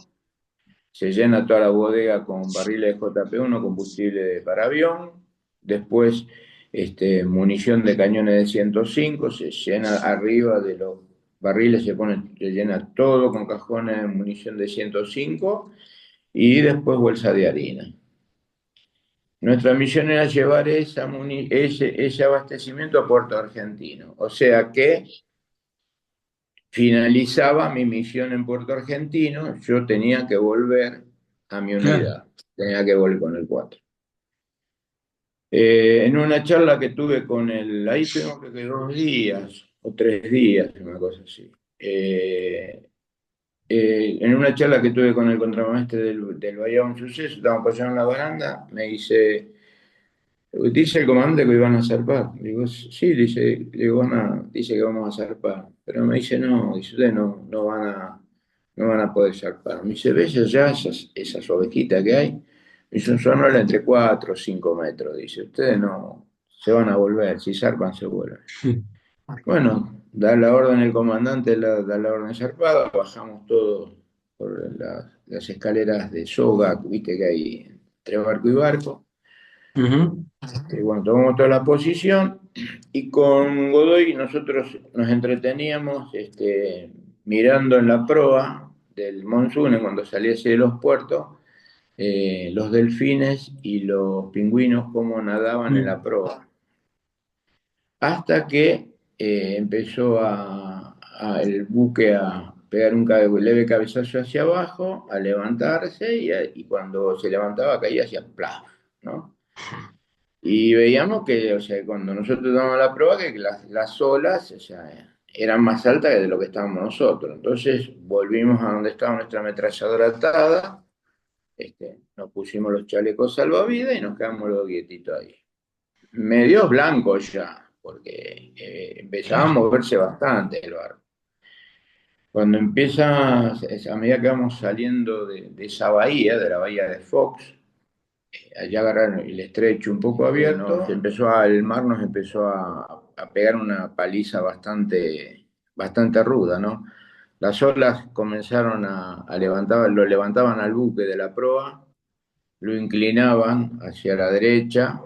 Se llena toda la bodega con barriles de JP1, combustible para avión. Después, munición de cañones de 105, se llena arriba de los barriles, se llena todo con cajones de munición de 105 y después bolsa de harina. Nuestra misión era llevar ese abastecimiento a Puerto Argentino. O sea que finalizaba mi misión en Puerto Argentino, yo tenía que volver a mi Claro. unidad, tenía que volver con el 4. En una charla que tuve con ahí tengo que 2 días o 3 días, una cosa así. En una charla que tuve con el contramaestre del Bahía un Suceso, estábamos pasando en la baranda, me dice el comandante que iban a zarpar. Digo, sí, dice que vamos a zarpar. Pero me dice, no, dice, ustedes no van a poder zarpar. Me dice, ¿ves allá esas ovejitas que hay? Me dice, un sonoro entre 4 o 5 metros. Dice, ustedes no se van a volver, si zarpan se vuelven. Bueno, da la orden el comandante, da la orden zarpada, bajamos todos por las escaleras de soga, viste que hay entre barco y barco. Ujú. Bueno, tomamos toda la posición y con Godoy nosotros nos entreteníamos mirando en la proa del Monsune cuando saliese de los puertos, los delfines y los pingüinos cómo nadaban en Mm. la proa. Hasta que empezó el buque a pegar un leve cabezazo hacia abajo, a levantarse y cuando se levantaba caía hacia plaf, ¿no? Y veíamos que, o sea, cuando nosotros damos la prueba, que las olas, o sea, eran más altas que de lo que estábamos nosotros. Entonces volvimos a donde estaba nuestra ametralladora atada, nos pusimos los chalecos salvavidas y nos quedamos los quietitos ahí. Medio blanco ya, porque empezaba a Claro. moverse bastante el barco. Cuando empieza, a medida que vamos saliendo de esa bahía, de la bahía de Fox, allá agarraron el estrecho un poco abierto, el mar nos empezó a pegar una paliza bastante, bastante ruda, ¿no? Las olas comenzaron lo levantaban al buque de la proa, lo inclinaban hacia la derecha,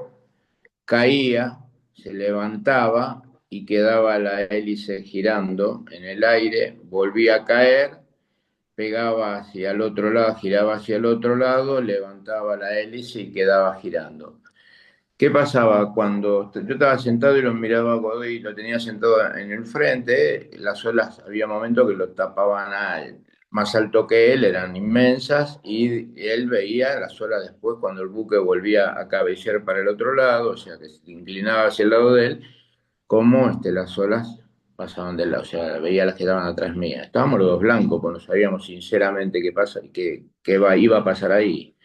caía, se levantaba y quedaba la hélice girando en el aire, volvía a caer, pegaba hacia el otro lado, giraba hacia el otro lado, levantaba la hélice y quedaba girando. ¿Qué pasaba cuando yo estaba sentado y lo miraba a Godoy, lo tenía sentado en el frente? Las olas, había momentos que lo tapaban más alto que él, eran inmensas, y él veía las olas después cuando el buque volvía a cabecear para el otro lado, o sea, que se inclinaba hacia el lado de él, cómo las olas pasaban del lado, o sea, veía las que estaban atrás mía. Estábamos los dos blancos, pues no sabíamos sinceramente qué pasa, iba a pasar ahí,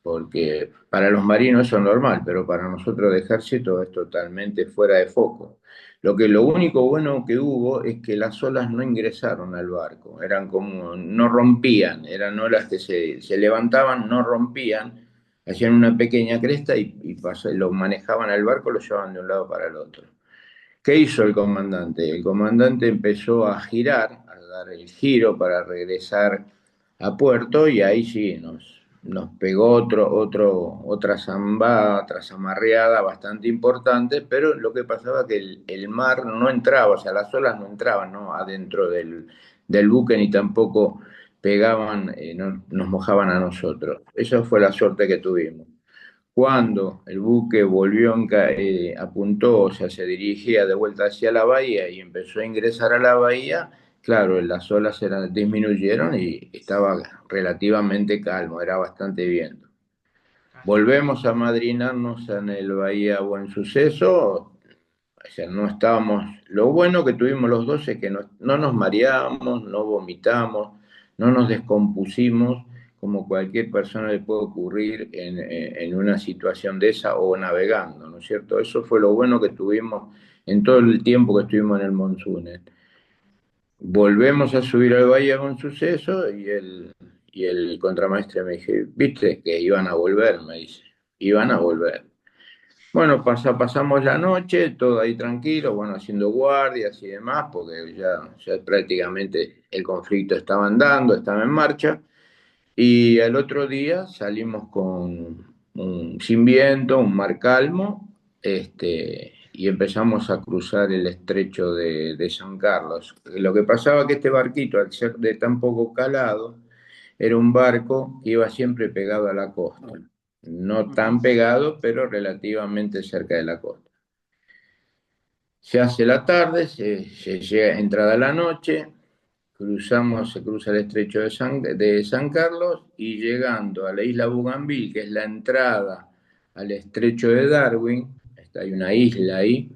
porque para los marinos eso es normal, pero para nosotros de ejército es totalmente fuera de foco. Lo único bueno que hubo es que las olas no ingresaron al barco, eran como, no rompían, eran olas que se levantaban, no rompían, hacían una pequeña cresta y lo manejaban al barco, lo llevaban de un lado para el otro. ¿Qué hizo el comandante? El comandante empezó a girar, a dar el giro para regresar a puerto y ahí sí nos pegó otra zambada, otra zamarreada bastante importante, pero lo que pasaba es que el mar no entraba, o sea, las olas no entraban, ¿no?, adentro del buque ni tampoco pegaban, nos mojaban a nosotros. Esa fue la suerte que tuvimos. Cuando el buque volvió, apuntó, o sea, se dirigía de vuelta hacia la bahía y empezó a ingresar a la bahía, claro, las olas disminuyeron y estaba relativamente calmo, era bastante viento. Volvemos a madrinarnos en el Bahía Buen Suceso, o sea, no estábamos. Lo bueno que tuvimos los dos es que no nos mareamos, no vomitamos, no nos descompusimos, como cualquier persona le puede ocurrir en una situación de esa o navegando, ¿no es cierto? Eso fue lo bueno que tuvimos en todo el tiempo que estuvimos en el Monsunes. Volvemos a subir al Bahía con Suceso y el contramaestre me dice, viste que iban a volver, me dice, iban a volver. Bueno, pasamos la noche, todo ahí tranquilo, bueno, haciendo guardias y demás, porque ya prácticamente el conflicto estaba andando, estaba en marcha, y al otro día salimos sin viento, un mar calmo, y empezamos a cruzar el estrecho de San Carlos. Lo que pasaba que este barquito, al ser de tan poco calado, era un barco que iba siempre pegado a la costa. No tan pegado, pero relativamente cerca de la costa. Se hace la tarde, se llega entrada la noche, se cruza el estrecho de San Carlos y llegando a la isla Bougainville, que es la entrada al estrecho de Darwin, hay una isla ahí,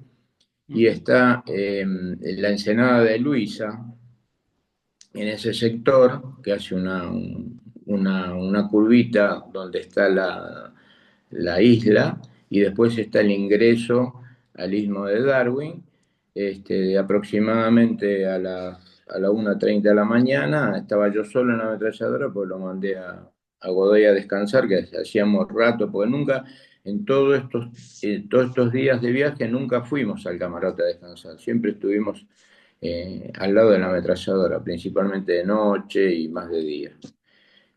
y está la ensenada de Luisa, en ese sector, que hace una curvita donde está la isla, y después está el ingreso al istmo de Darwin, aproximadamente a la 1:30 de la mañana. Estaba yo solo en la ametralladora, pues lo mandé a Godoy a descansar, que hacíamos rato, porque nunca, todos estos días de viaje, nunca fuimos al camarote a descansar, siempre estuvimos al lado de la ametralladora, principalmente de noche y más de día.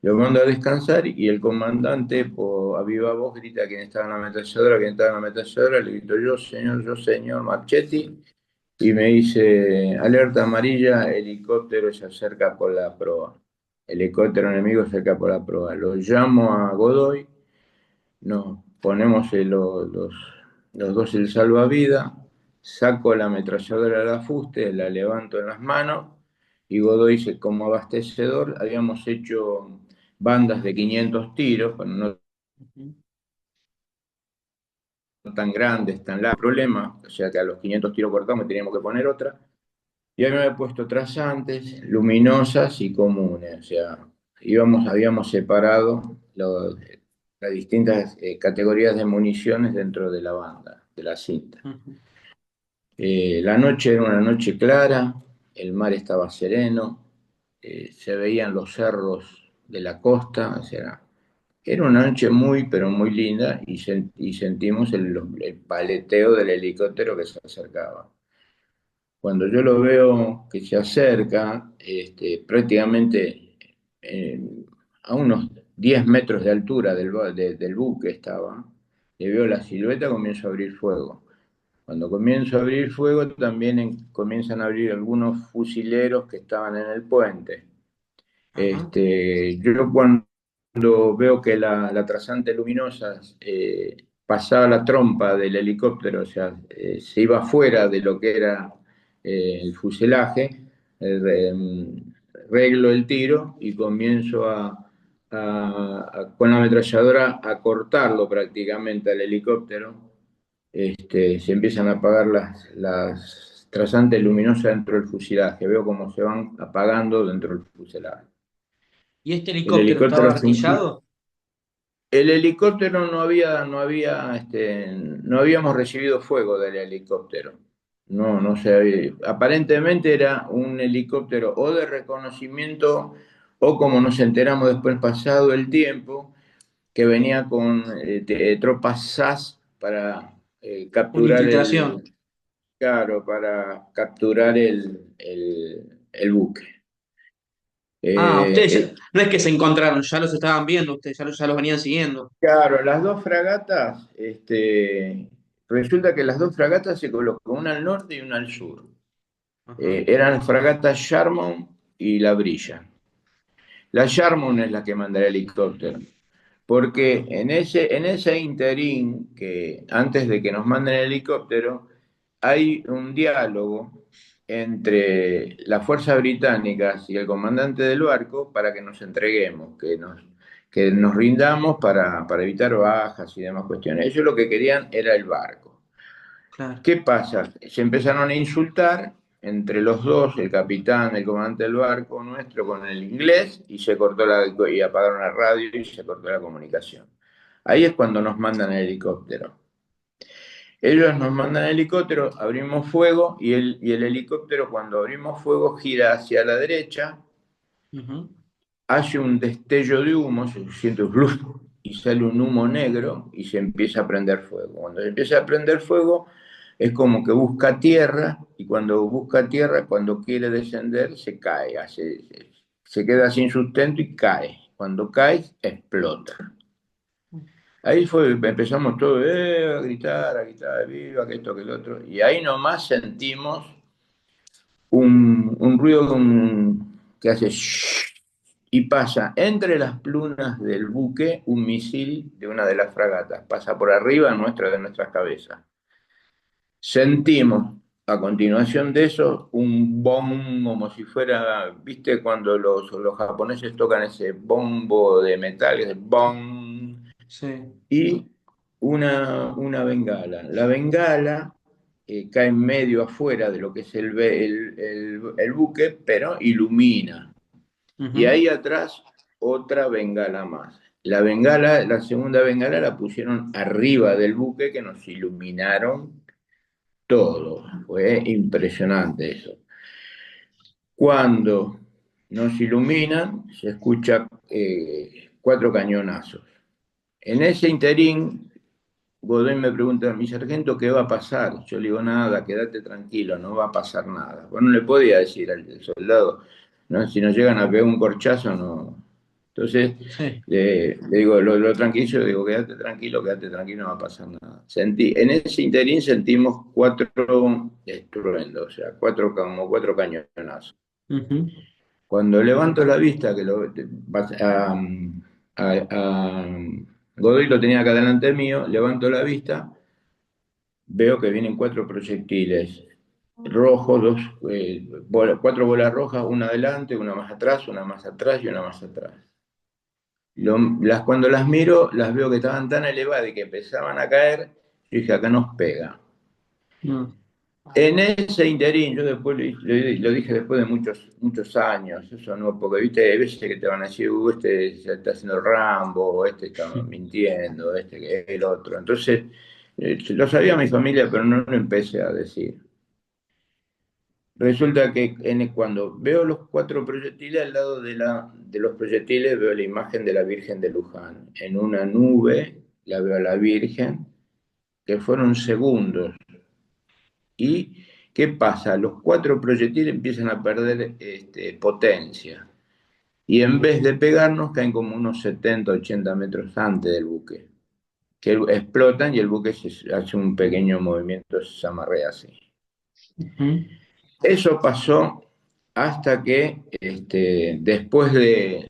Lo mando a descansar y el comandante, a viva voz, grita quién estaba en la ametralladora, quién estaba en la ametralladora. Le grito yo, señor Marchetti, y me dice, alerta amarilla, helicóptero se acerca por la proa. Helicóptero enemigo se acerca por la proa. Lo llamo a Godoy, nos ponemos los dos el salvavidas, saco la ametralladora del afuste, la levanto en las manos y Godoy dice, como abastecedor, habíamos hecho bandas de 500 tiros, pero no tan grandes, tan largas, problema, o sea que a los 500 tiros cortamos y teníamos que poner otra, y a mí me había puesto trazantes, luminosas y comunes, o sea, habíamos separado las distintas categorías de municiones dentro de la banda, de la cinta. La noche era una noche clara, el mar estaba sereno, se veían los cerros de la costa, o sea, era una noche muy, pero muy linda y sentimos el paleteo del helicóptero que se acercaba. Cuando yo lo veo que se acerca, prácticamente eh, a unos 10 metros de altura del buque estaba, le veo la silueta, comienzo a abrir fuego. Cuando comienzo a abrir fuego, también comienzan a abrir algunos fusileros que estaban en el puente. Yo cuando veo que la trazante luminosa pasaba la trompa del helicóptero, o sea, se iba fuera de lo que era el fuselaje, reglo el tiro y comienzo con la ametralladora a cortarlo prácticamente al helicóptero. Se empiezan a apagar las trazantes luminosas dentro del fuselaje. Veo cómo se van apagando dentro del fuselaje. ¿Y este El helicóptero estaba helicóptero, artillado? el helicóptero no habíamos recibido fuego del helicóptero. No, no sé. Aparentemente era un helicóptero o de reconocimiento o como nos enteramos después pasado el tiempo, que venía con tropas SAS para Una capturar infiltración. el buque. Ustedes Eh, no es que se encontraron, ya los estaban viendo, ustedes ya los venían siguiendo. Claro, las dos fragatas, resulta que las dos fragatas se colocó una al norte y una al sur. Ajá. Eran fragatas Sharman y La Brilla. La Sharman es la que manda el helicóptero. Porque en ese interín, que antes de que nos manden el helicóptero, hay un diálogo entre las fuerzas británicas y el comandante del barco para que nos entreguemos, que nos rindamos para evitar bajas y demás cuestiones. Ellos lo que querían era el barco. Claro. ¿Qué pasa? Se empezaron a insultar entre los dos, el capitán, el comandante del barco nuestro, con el inglés, y y apagaron la radio y se cortó la comunicación. Ahí es cuando nos mandan el helicóptero. Ellos nos mandan el helicóptero, abrimos fuego y el helicóptero, cuando abrimos fuego, gira hacia la derecha, hace un destello de humo, se siente un bluf, y sale un humo negro y se empieza a prender fuego. Cuando se empieza a prender fuego, es como que busca tierra, y cuando busca tierra, cuando quiere descender, se cae, se queda sin sustento y cae. Cuando cae, explota. Ahí empezamos todos a gritar, viva, que esto, que el otro. Y ahí nomás sentimos un ruido que hace shhh, y pasa entre las plumas del buque un misil de una de las fragatas. Pasa por arriba de nuestras cabezas. Sentimos a continuación de eso un bom, como si fuera, ¿viste? Cuando los japoneses tocan ese bombo de metal, ese bom, Sí. y una bengala. La bengala cae medio afuera de lo que es el buque, pero ilumina. Y ahí atrás otra bengala más. La segunda bengala la pusieron arriba del buque, que nos iluminaron todo. Fue impresionante eso. Cuando nos iluminan, se escucha 4 cañonazos. En ese interín, Godoy me pregunta: mi sargento, ¿qué va a pasar? Yo le digo: nada, quédate tranquilo, no va a pasar nada. Bueno, no le podía decir al soldado, ¿no? Si nos llegan a pegar un corchazo, no. Entonces, Sí. le digo, lo tranquilizo, digo: quédate tranquilo, no va a pasar nada. En ese interín sentimos 4 estruendos, o sea, como 4 cañonazos. Cuando levanto la vista, a Godoy lo tenía acá delante mío, levanto la vista, veo que vienen 4 proyectiles rojos, 4 bolas rojas, una adelante, una más atrás, una más atrás y una más atrás. Cuando las miro, las veo que estaban tan elevadas y que empezaban a caer. Yo dije: acá nos pega. En ese interín, yo después lo dije después de muchos años, eso no, porque viste, hay veces que te van a decir: este se está haciendo Rambo, este está mintiendo, este que es el otro. Entonces, lo sabía mi familia, pero no lo empecé a decir. Resulta que cuando veo los 4 proyectiles, al lado de los proyectiles veo la imagen de la Virgen de Luján. En una nube la veo a la Virgen, que fueron segundos. ¿Y qué pasa? Los 4 proyectiles empiezan a perder potencia. Y en vez de pegarnos, caen como unos 70, 80 metros antes del buque. Que explotan y el buque hace un pequeño movimiento, se amarrea así. Eso pasó hasta que después de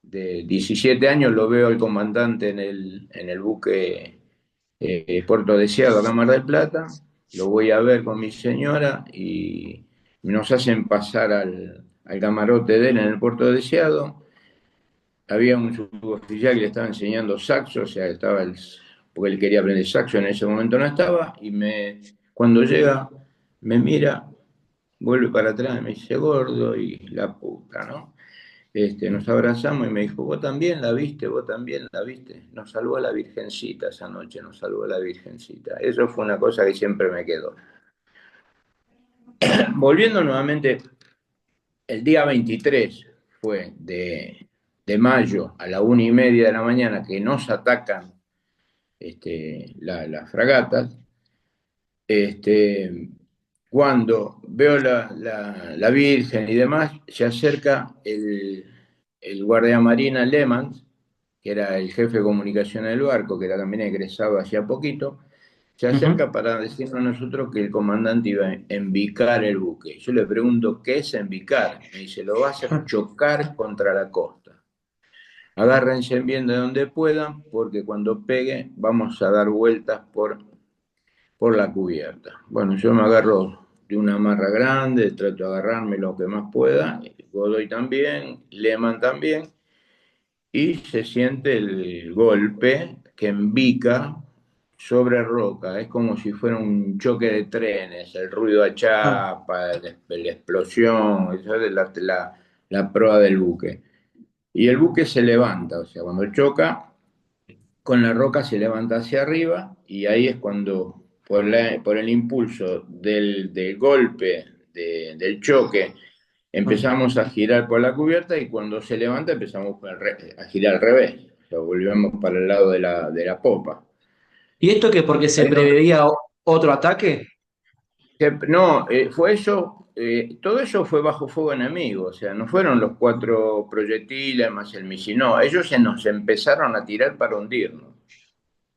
17 años lo veo al comandante en el buque Puerto Deseado, acá en Mar del Plata. Lo voy a ver con mi señora y nos hacen pasar al camarote de él en el Puerto Deseado. Había un suboficial que le estaba enseñando saxo, o sea, porque él quería aprender saxo, en ese momento no estaba, y cuando llega, me mira, vuelve para atrás y me dice: gordo, y la puta, ¿no? Nos abrazamos y me dijo: vos también la viste, vos también la viste. Nos salvó la Virgencita esa noche, nos salvó la Virgencita. Eso fue una cosa que siempre me quedó. Volviendo nuevamente, el día 23 fue de mayo a la 1:30 de la mañana que nos atacan las fragatas. Cuando veo la Virgen y demás, se acerca el guardiamarina Lemans, que era el jefe de comunicación del barco, que era también egresado hacía poquito, Se Ujú. acerca para decirnos a nosotros que el comandante iba a embicar el buque. Yo le pregunto, ¿qué es embicar? Me dice, lo va a hacer chocar contra la costa. Agárrense bien de donde puedan, porque cuando pegue vamos a dar vueltas por la cubierta. Bueno, yo me agarro de una amarra grande, trato de agarrarme lo que más pueda, Godoy también, Lehmann también, y se siente el golpe que embica sobre roca. Es como si fuera un choque de trenes, el ruido a Ah, chapa, la explosión, eso es la proa del buque. Y el buque se levanta, o sea, cuando choca con la roca se levanta hacia arriba y ahí es cuando, por el impulso del golpe, del choque, ah. empezamos a girar por la cubierta y cuando se levanta empezamos a girar al revés, o sea, volvemos para el lado de la popa. ¿Y esto qué? ¿Porque se Ahí no, preveía otro ataque? no, fue eso, todo eso fue bajo fuego enemigo, o sea, no fueron los 4 proyectiles más el misil, no, ellos se nos empezaron a tirar para hundirnos.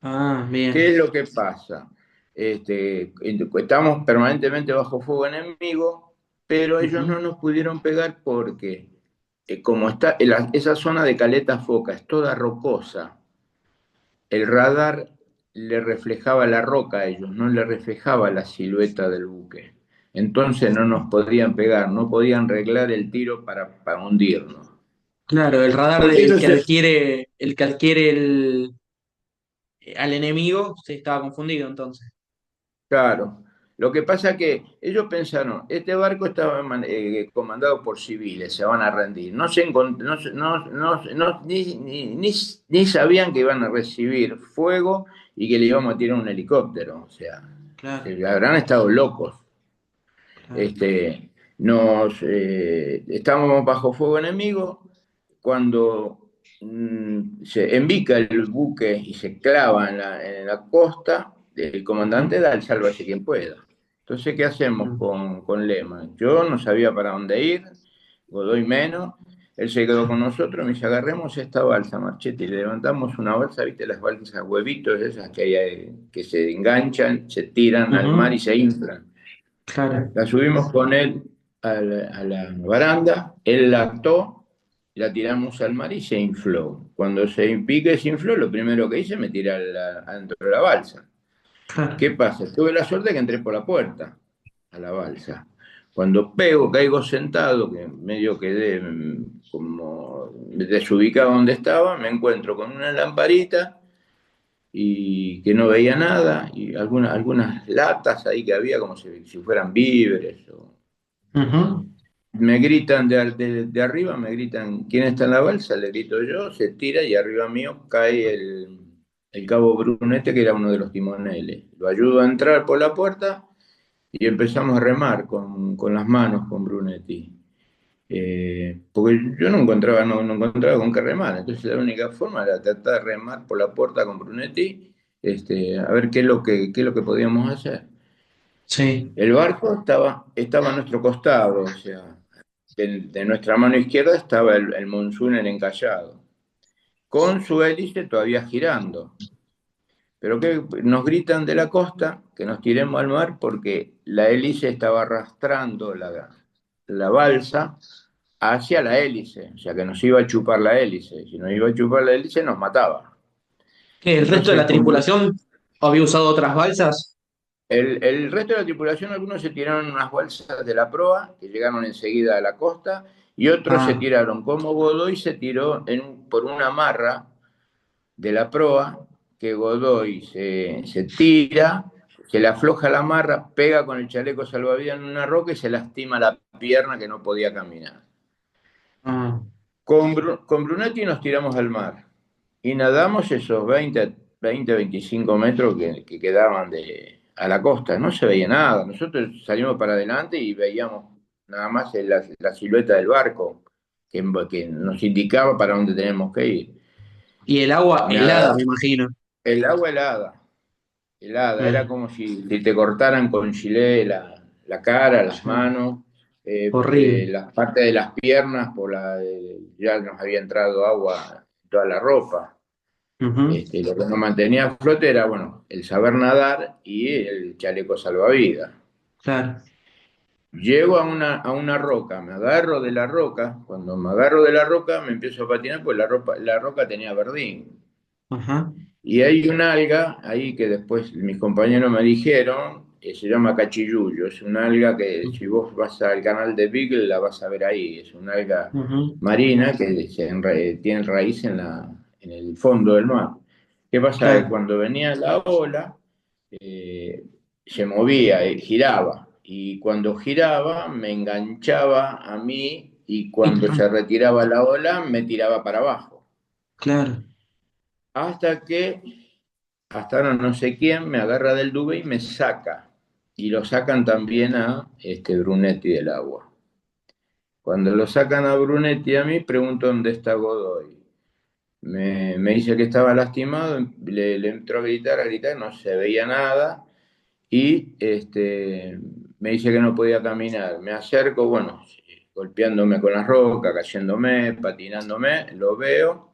Ah, bien. ¿Qué es lo que pasa? Estamos permanentemente bajo fuego enemigo, pero ellos Ujú. no nos pudieron pegar porque, como está esa zona de Caleta Foca es toda rocosa, el radar le reflejaba la roca a ellos, no le reflejaba la silueta del buque. Entonces no nos podían pegar, no podían reglar el tiro para hundirnos. Claro, el radar Porque del ellos que se, adquiere, el que adquiere al enemigo se estaba confundido entonces. Claro. Lo que pasa es que ellos pensaron, este barco estaba comandado por civiles, se van a rendir. No se encont- no, se- no- ni sabían que iban a recibir fuego y que le íbamos a tirar un helicóptero. O sea, Claro, se habrán estado locos. claro. Estábamos bajo fuego enemigo cuando se embica el buque y se clava en la costa, el comandante Ujú. da el sálvese quien pueda. Entonces, ¿qué hacemos Mm. con Lema? Yo no sabía para dónde ir, Godoy menos, él se quedó con nosotros, me dice, agarremos esta balsa, Marchetti, y le levantamos una balsa, viste las balsas huevitos, esas que se enganchan, se tiran al mar y Ujú. se inflan. Claro. La subimos con él a la baranda, él la ató, la tiramos al mar y se infló. Cuando se pique se infló, lo primero que hice me tiré adentro de la balsa. ¿Qué Claro. pasa? Tuve la suerte que entré por la puerta a la balsa. Cuando pego, caigo sentado, que medio quedé como desubicado donde estaba, me encuentro con una lamparita y que no veía nada, y algunas latas ahí que había como si fueran víveres. Ujú. Me gritan de arriba, me gritan, ¿quién está en la balsa? Le grito yo, se tira y arriba mío cae el cabo Brunete, que era uno de los timoneles. Lo ayudo a entrar por la puerta y empezamos a remar con las manos con Brunetti. Porque yo no encontraba con qué remar, entonces la única forma era tratar de remar por la puerta con Brunetti, a ver qué es lo que podíamos hacer. Sí. El barco estaba a nuestro costado, o sea, de nuestra mano izquierda estaba el Monzón en encallado, con su hélice todavía girando. Pero que nos gritan de la costa que nos tiremos al mar porque la hélice estaba arrastrando la balsa hacia la hélice, o sea que nos iba a chupar la hélice. Si nos iba a chupar la hélice, nos mataba. ¿Qué, el resto de Entonces, la tripulación había usado otras balsas? el resto de la tripulación, algunos se tiraron unas bolsas de la proa, que llegaron enseguida a la costa, y otros se Ah, tiraron, como Godoy se tiró por una amarra de la proa, que Godoy se tira, se le afloja la amarra, pega con el chaleco salvavidas en una roca y se lastima la pierna que no podía caminar. ah. Con Brunetti nos tiramos al mar y nadamos esos 25 metros que quedaban a la costa. No se veía nada. Nosotros salimos para adelante y veíamos nada más la silueta del barco que nos indicaba para dónde tenemos que ir. Y el agua helada, Nada, me imagino. el agua helada, helada. Era Mm. como si te cortaran con gilet la cara, las Sí. manos, Horrible. las partes de las piernas, ya nos había entrado agua en toda la ropa. Lo que nos mantenía a flote era, bueno, el saber nadar y el chaleco salvavidas. Claro. Llego a una roca, me agarro de la roca. Cuando me agarro de la roca, me empiezo a patinar, pues la roca tenía verdín. Ajá. Y hay una alga ahí que después mis compañeros me dijeron, se llama cachiyuyo. Es una alga que si vos vas al canal de Beagle la vas a ver ahí. Es una alga Ujú. marina que tiene raíz en el fondo del mar. ¿Qué pasa? Que Claro. cuando venía la ola, eh, se movía, giraba. Y cuando giraba, me enganchaba a mí y Y, cuando se retiraba la ola, me tiraba para abajo. claro. Hasta que hasta ahora no sé quién me agarra del dube y me saca. Y lo sacan también a Brunetti del agua. Cuando lo sacan a Brunetti a mí, pregunto dónde está Godoy. Me dice que estaba lastimado, le entró a gritar, no se veía nada. Y me dice que no podía caminar. Me acerco, bueno, golpeándome con la roca, cayéndome, patinándome, lo veo.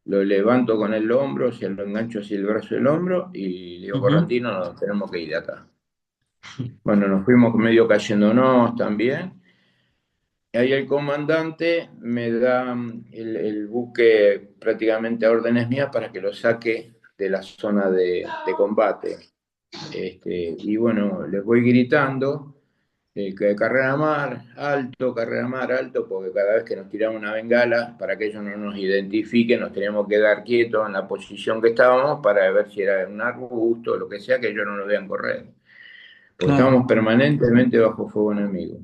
Lo levanto con el hombro, se lo engancho hacia el brazo del hombro y le digo, Ujú. Correntino, nos tenemos que ir de acá. Bueno, nos fuimos medio cayéndonos también. Y ahí el comandante me da el buque prácticamente a órdenes mías para que lo saque de la zona de combate. Y bueno, les voy gritando que carrera mar, alto, porque cada vez que nos tiraban una bengala, para que ellos no nos identifiquen, nos teníamos que quedar quietos en la posición que estábamos para ver si era un arbusto o lo que sea, que ellos no nos vean correr. Porque Claro. estábamos permanentemente bajo fuego enemigo.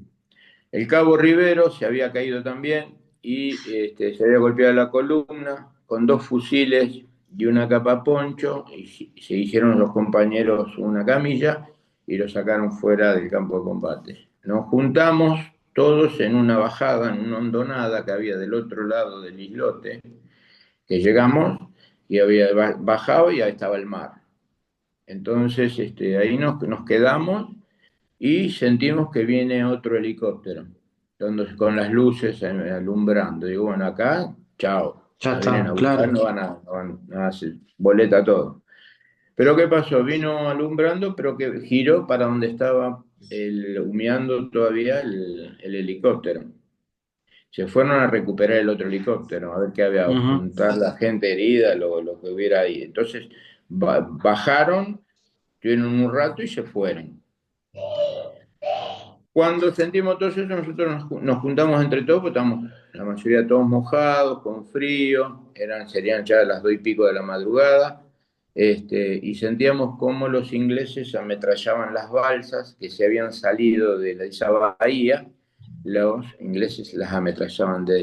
El cabo Rivero se había caído también y se había golpeado la columna con dos fusiles y una capa poncho y se hicieron los compañeros una camilla y lo sacaron fuera del campo de combate. Nos juntamos todos en una bajada, en una hondonada que había del otro lado del islote, que llegamos y había bajado y ahí estaba el mar. Entonces ahí nos quedamos y sentimos que viene otro helicóptero, con las luces alumbrando. Digo, bueno, acá, chao, Ya nos vienen a está, buscar, claro. no van a hacer boleta todo. Pero ¿qué pasó? Vino alumbrando, pero que giró para donde estaba humeando todavía el helicóptero. Se fueron a recuperar el otro helicóptero, a ver qué había, Ujú. juntar la gente herida, lo que hubiera ahí. Entonces bajaron, estuvieron un rato y se fueron. Cuando sentimos todo eso, nosotros nos juntamos entre todos, porque estamos la mayoría todos mojados, con frío, serían ya las 2:00 de la madrugada, y sentíamos cómo los ingleses ametrallaban las balsas que se habían salido de esa bahía, los ingleses las ametrallaban de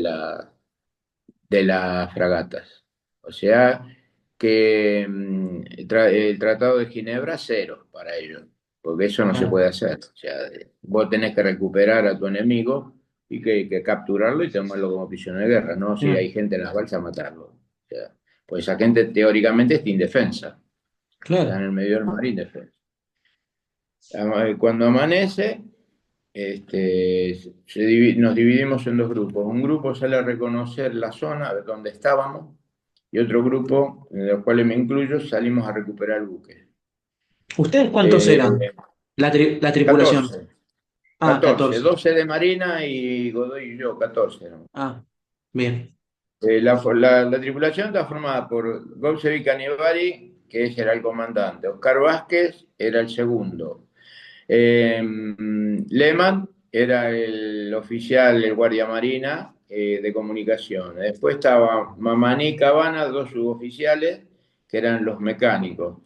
las fragatas. O sea que el Tratado de Ginebra, cero para ellos, porque eso no se Claro. puede hacer. O sea, vos tenés que recuperar a tu enemigo y que capturarlo y tomarlo como prisionero de guerra, no si hay Mm. gente en las balsas, matarlo. O sea, pues esa gente teóricamente está indefensa, está en Claro. el medio del mar indefensa. Cuando amanece, nos dividimos en dos grupos. Un grupo sale a reconocer la zona de donde estábamos y otro grupo, en el cual me incluyo, salimos a recuperar el buque. ¿Ustedes cuántos Eh, eran? La tripulación. 14, Ah, 14. 12 de Marina y Godoy y yo, 14 éramos. Ah, bien. La tripulación está formada por Gobsevi Canivari, que era el comandante, Oscar Vázquez era el segundo, Lehmann era el oficial, el guardia marina de comunicaciones. Después estaba Mamaní Cabana, dos suboficiales, que eran los mecánicos.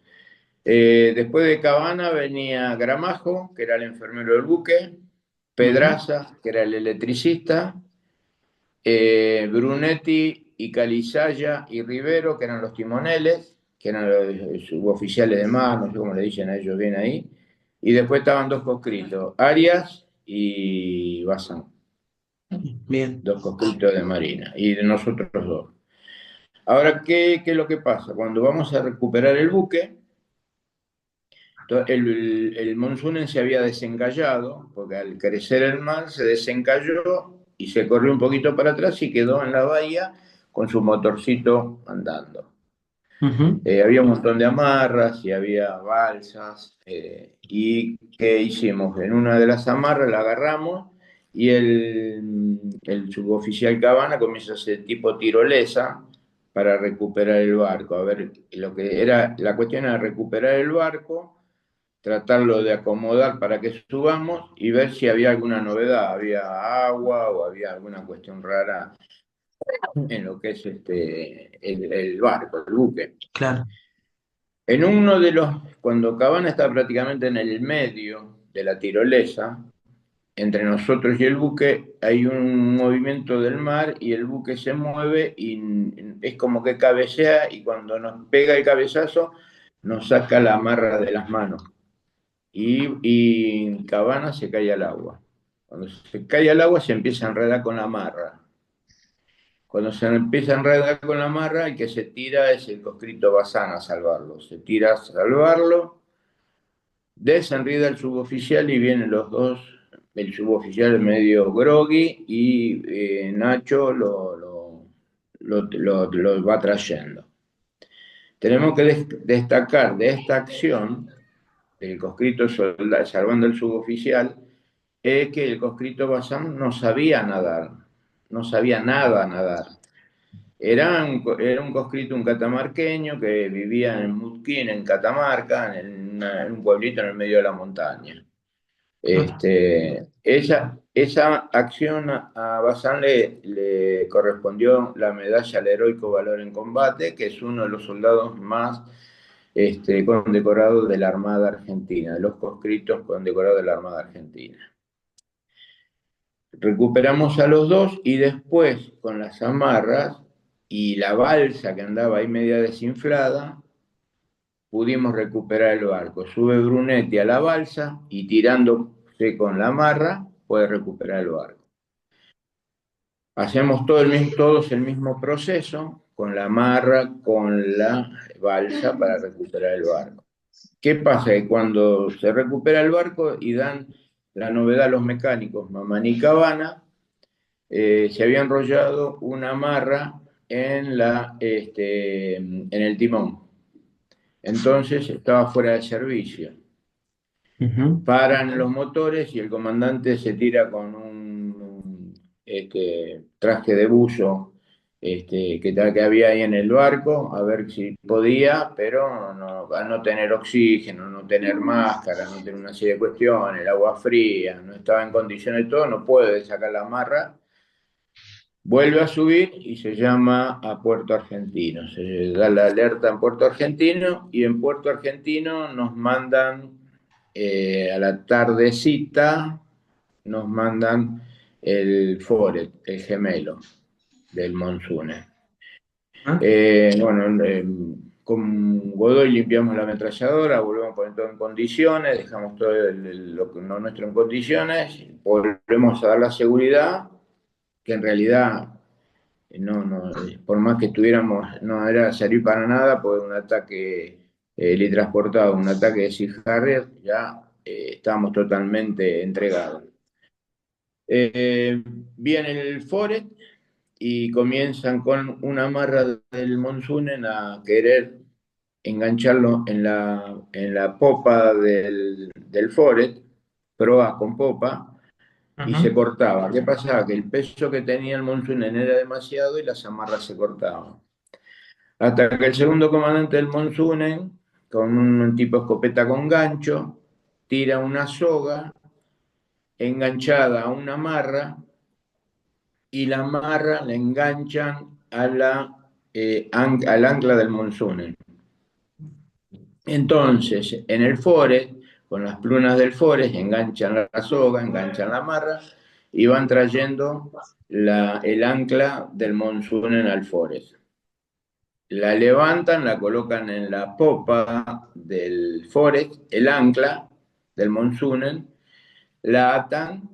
Después de Cabana venía Gramajo, que era el enfermero del buque, Ujú. Pedraza, que era el electricista, Brunetti y Calizaya y Rivero, que eran los timoneles, que eran los suboficiales de mar, no sé cómo le dicen a ellos bien ahí. Y después estaban dos conscritos, Arias y Bazán, Bien. dos conscritos de Marina, y de nosotros dos. Ahora, ¿qué es lo que pasa? Cuando vamos a recuperar el buque, el Monsunen se había desencallado, porque al crecer el mar se desencalló y se corrió un poquito para atrás y quedó en la bahía con su motorcito andando. Ujú. Había un montón de amarras y había balsas. ¿Y qué hicimos? En una de las amarras la agarramos y el suboficial Cabana comienza a hacer tipo tirolesa para recuperar el barco. A ver, lo que era, la cuestión era recuperar el barco, tratarlo de acomodar para que subamos y ver si había alguna novedad, había agua o había alguna cuestión rara en lo que es el barco, el buque. Claro. En uno de los, cuando Cabana está prácticamente en el medio de la tirolesa, entre nosotros y el buque hay un movimiento del mar y el buque se mueve y es como que cabecea y cuando nos pega el cabezazo nos saca la amarra de las manos y Cabana se cae al agua. Cuando se cae al agua se empieza a enredar con la amarra. Cuando se empieza a enredar con la amarra, el que se tira es el conscripto Bazán a salvarlo. Se tira a salvarlo, desenrida el suboficial y vienen los dos, el suboficial medio groggy y Nacho lo va trayendo. Tenemos que destacar de esta acción, del conscripto salvando al suboficial, es que el conscripto Bazán no sabía nadar, no sabía nada nadar. Era un conscripto, un catamarqueño que vivía en Mutquín, en Catamarca, en un pueblito en el medio de la montaña. Esa acción a Bazán le correspondió la medalla al heroico valor en combate, que es uno de los soldados más condecorados de la Armada Argentina, de los conscriptos condecorados de la Armada Argentina. Recuperamos a los dos y después, con las amarras y la balsa que andaba ahí media desinflada, pudimos recuperar el barco. Sube Brunetti a la balsa y tirándose con la amarra puede recuperar el barco. Hacemos todos el mismo proceso con la amarra, con la balsa para recuperar el barco. ¿Qué pasa? Que cuando se recupera el barco y dan la novedad a los mecánicos, Mamani y Cabana, se había enrollado una amarra en el timón. Entonces estaba fuera de servicio. Ujú. Paran los motores y el comandante se tira con traje de buzo que había ahí en el barco, a ver si podía, pero al no tener oxígeno, no tener máscara, no tener una serie de cuestiones, el agua fría, no estaba en condiciones de todo, no puede sacar la amarra. Vuelve a subir y se llama a Puerto Argentino. Se da la alerta en Puerto Argentino y en Puerto Argentino nos mandan a la tardecita, nos mandan el Foret, el gemelo del Monsune. Ah. Bueno, con Godoy limpiamos la ametralladora, volvemos a poner todo en condiciones, dejamos todo lo nuestro en condiciones, volvemos a dar la seguridad, que en realidad por más que estuviéramos, no era salir para nada, porque un ataque transportado, un ataque de Sea Harrier, ya estábamos totalmente entregados. Viene el Forest y comienzan con una amarra del Monsunen a querer engancharlo en la popa del Forest, proa con popa, y se Ajá. cortaba. ¿Qué pasaba? Que el peso que tenía el Monsunen era demasiado y las amarras se cortaban. Hasta que el segundo comandante del Monsunen, con un tipo escopeta con gancho, tira una soga enganchada a una amarra y la amarra la enganchan al ancla del Monsunen. Entonces, en el Forest, con las plumas del Forest, enganchan la soga, enganchan la amarra y van trayendo el ancla del Monsunen al Forest. La levantan, la colocan en la popa del Forest, el ancla del Monsunen, la atan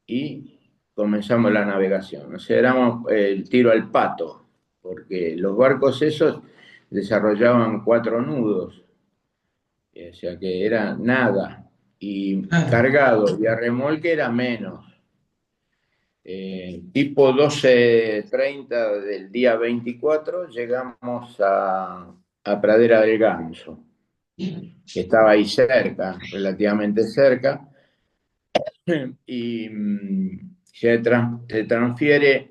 y comenzamos la navegación. O sea, éramos el tiro al pato, porque los barcos esos desarrollaban 4 nudos, o sea que era nada, y Claro. cargado y a remolque era menos. Tipo 12:30 del día 24 llegamos a Pradera del Ganso, que estaba ahí cerca, relativamente cerca, y se transfiere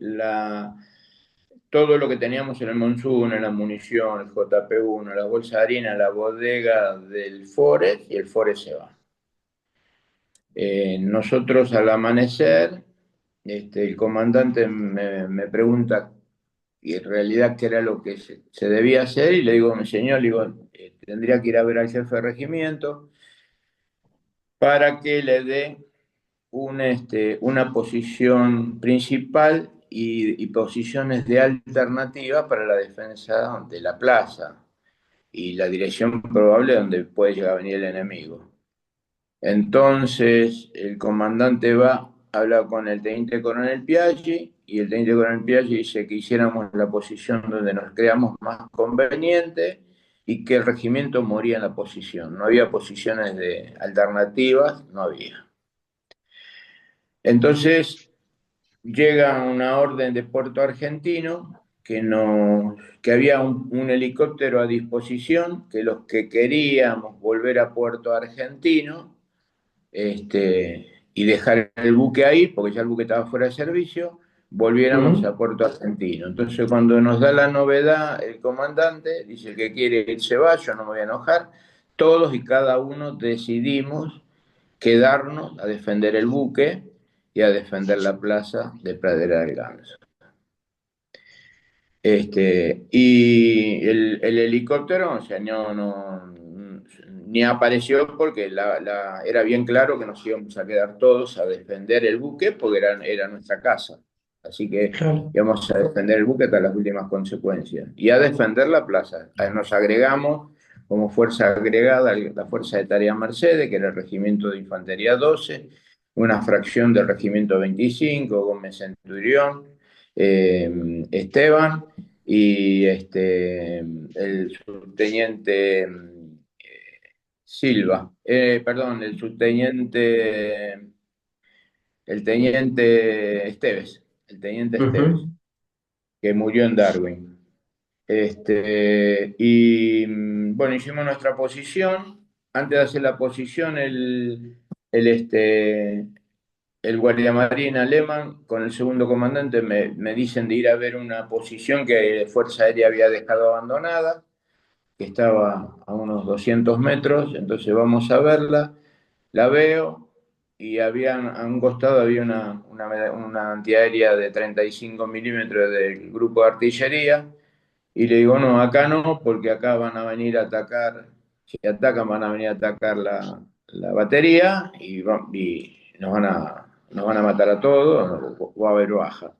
todo lo que teníamos en el Monzón, en la munición, el JP1, la bolsa de harina, la bodega del Forest, y el Forest se va. Nosotros al amanecer, el comandante me pregunta y en realidad qué era lo que se debía hacer, y le digo, mi señor, le digo, tendría que ir a ver al jefe de regimiento para que le dé una posición principal y posiciones de alternativa para la defensa de la plaza y la dirección probable donde puede llegar a venir el enemigo. Entonces el comandante va, habla con el teniente coronel Piaggi, y el teniente coronel Piaggi dice que hiciéramos la posición donde nos creamos más conveniente y que el regimiento moría en la posición. No había posiciones de alternativas, no había. Entonces llega una orden de Puerto Argentino que había un helicóptero a disposición, que los que queríamos volver a Puerto Argentino y dejar el buque ahí, porque ya el buque estaba fuera de servicio, volviéramos Ujú. a Puerto Argentino. Entonces, cuando nos da la novedad, el comandante dice: el que quiere irse va, yo no me voy a enojar. Todos y cada uno decidimos quedarnos a defender el buque y a defender la plaza de Pradera del Ganso. Y el helicóptero, o sea, ni apareció, porque era bien claro que nos íbamos a quedar todos a defender el buque, porque era nuestra casa. Así que Claro. íbamos a defender el buque hasta las últimas consecuencias. Y a defender la plaza. Nos agregamos como fuerza agregada la Fuerza de Tarea Mercedes, que era el Regimiento de Infantería 12, una fracción del Regimiento 25, Gómez Centurión, Esteban, y el subteniente Silva, perdón, el teniente Esteves, Ujú. que murió en Darwin. Y bueno, hicimos nuestra posición. Antes de hacer la posición, el guardiamarín alemán con el segundo comandante me dicen de ir a ver una posición que Fuerza Aérea había dejado abandonada, que estaba a unos 200 metros. Entonces vamos a verla, la veo, y a un costado había una antiaérea de 35 milímetros del grupo de artillería, y le digo: no, acá no, porque acá van a venir a atacar, si atacan van a venir a atacar la batería, y nos van a matar a todos, o va a haber baja.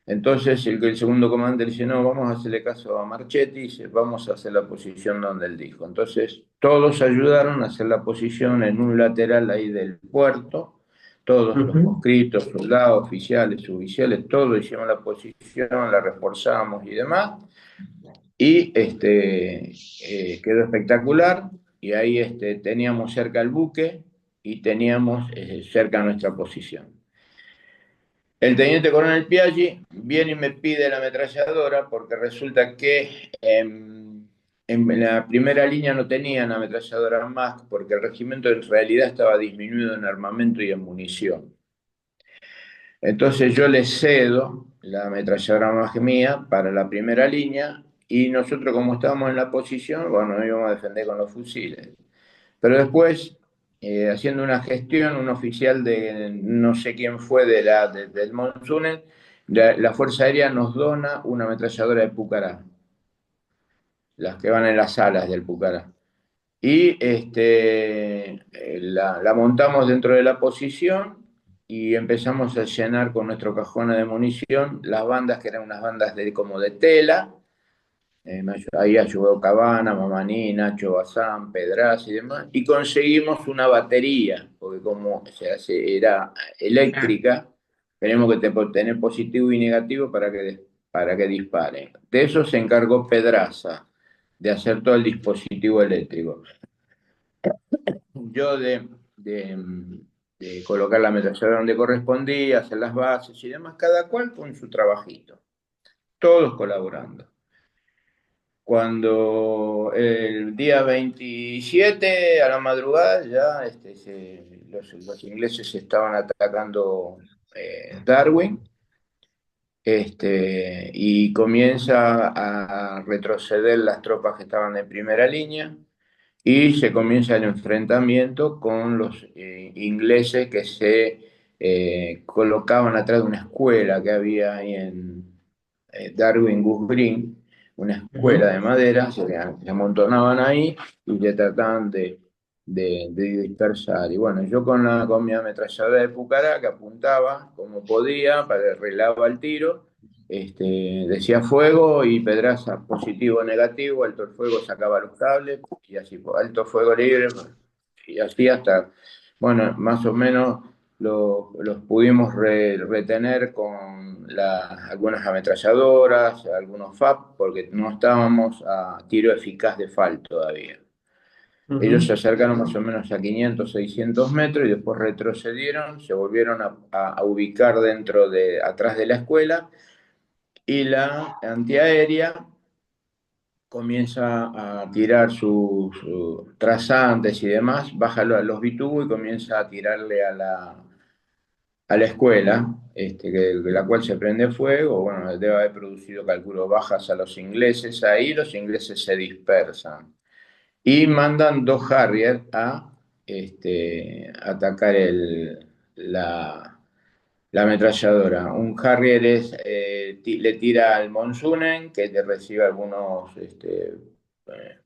Entonces el segundo comandante le dice: no, vamos a hacerle caso a Marchetti, y dice: vamos a hacer la posición donde él dijo. Entonces todos ayudaron a hacer la posición en un lateral ahí del puerto, todos los Ujú. conscriptos, soldados, oficiales, suboficiales, todos hicimos la posición, la reforzamos y demás, y quedó espectacular. Y ahí teníamos cerca el buque y teníamos cerca nuestra posición. El teniente coronel Piaggi viene y me pide la ametralladora, porque resulta que en la primera línea no tenían ametralladora más, porque el regimiento en realidad estaba disminuido en armamento y en munición. Entonces yo le cedo la ametralladora más mía para la primera línea, y nosotros, como estábamos en la posición, bueno, nos íbamos a defender con los fusiles. Pero después, haciendo una gestión, un oficial de no sé quién fue del Monsunen, la Fuerza Aérea nos dona una ametralladora de Pucará, las que van en las alas del Pucará. Y la montamos dentro de la posición, y empezamos a llenar con nuestro cajón de munición las bandas, que eran unas bandas como de tela. Ahí ayudó Cabana, Mamaní, Nacho Bazán, Pedraza y demás, y conseguimos una batería, porque como era eléctrica, tenemos que tener positivo y negativo para que dispare. De eso se encargó Pedraza, de hacer todo el dispositivo eléctrico. Yo de colocar la ametralladora donde correspondía, hacer las bases y demás, cada cual con su trabajito, todos colaborando. Cuando el día 27 a la madrugada ya los ingleses estaban atacando Darwin, y comienza a retroceder las tropas que estaban en primera línea y se comienza el enfrentamiento con los ingleses que se colocaban atrás de una escuela que había ahí en Darwin Goose Green, una escuela Ujú. de madera, se amontonaban ahí y le trataban de dispersar. Y bueno, yo con mi ametralladora de Pucará, que apuntaba como podía, para relaba el tiro, decía fuego y Pedraza positivo o negativo, alto el fuego sacaba los cables y así, alto fuego libre, y así hasta, bueno, más o menos los pudimos retener con algunas ametralladoras, algunos FAP, porque no estábamos a tiro eficaz de FAL todavía. Ellos se Ujú. acercaron más o menos a 500, 600 metros y después retrocedieron, se volvieron a ubicar atrás de la escuela y la antiaérea comienza a tirar sus trazantes y demás, baja los bitubos y comienza a tirarle a la escuela, la cual se prende fuego. Bueno, debe haber producido, calculo, bajas a los ingleses ahí, los ingleses se dispersan y mandan dos Harrier a atacar la ametralladora. Un Harrier le tira al Monsunen, que te recibe algunos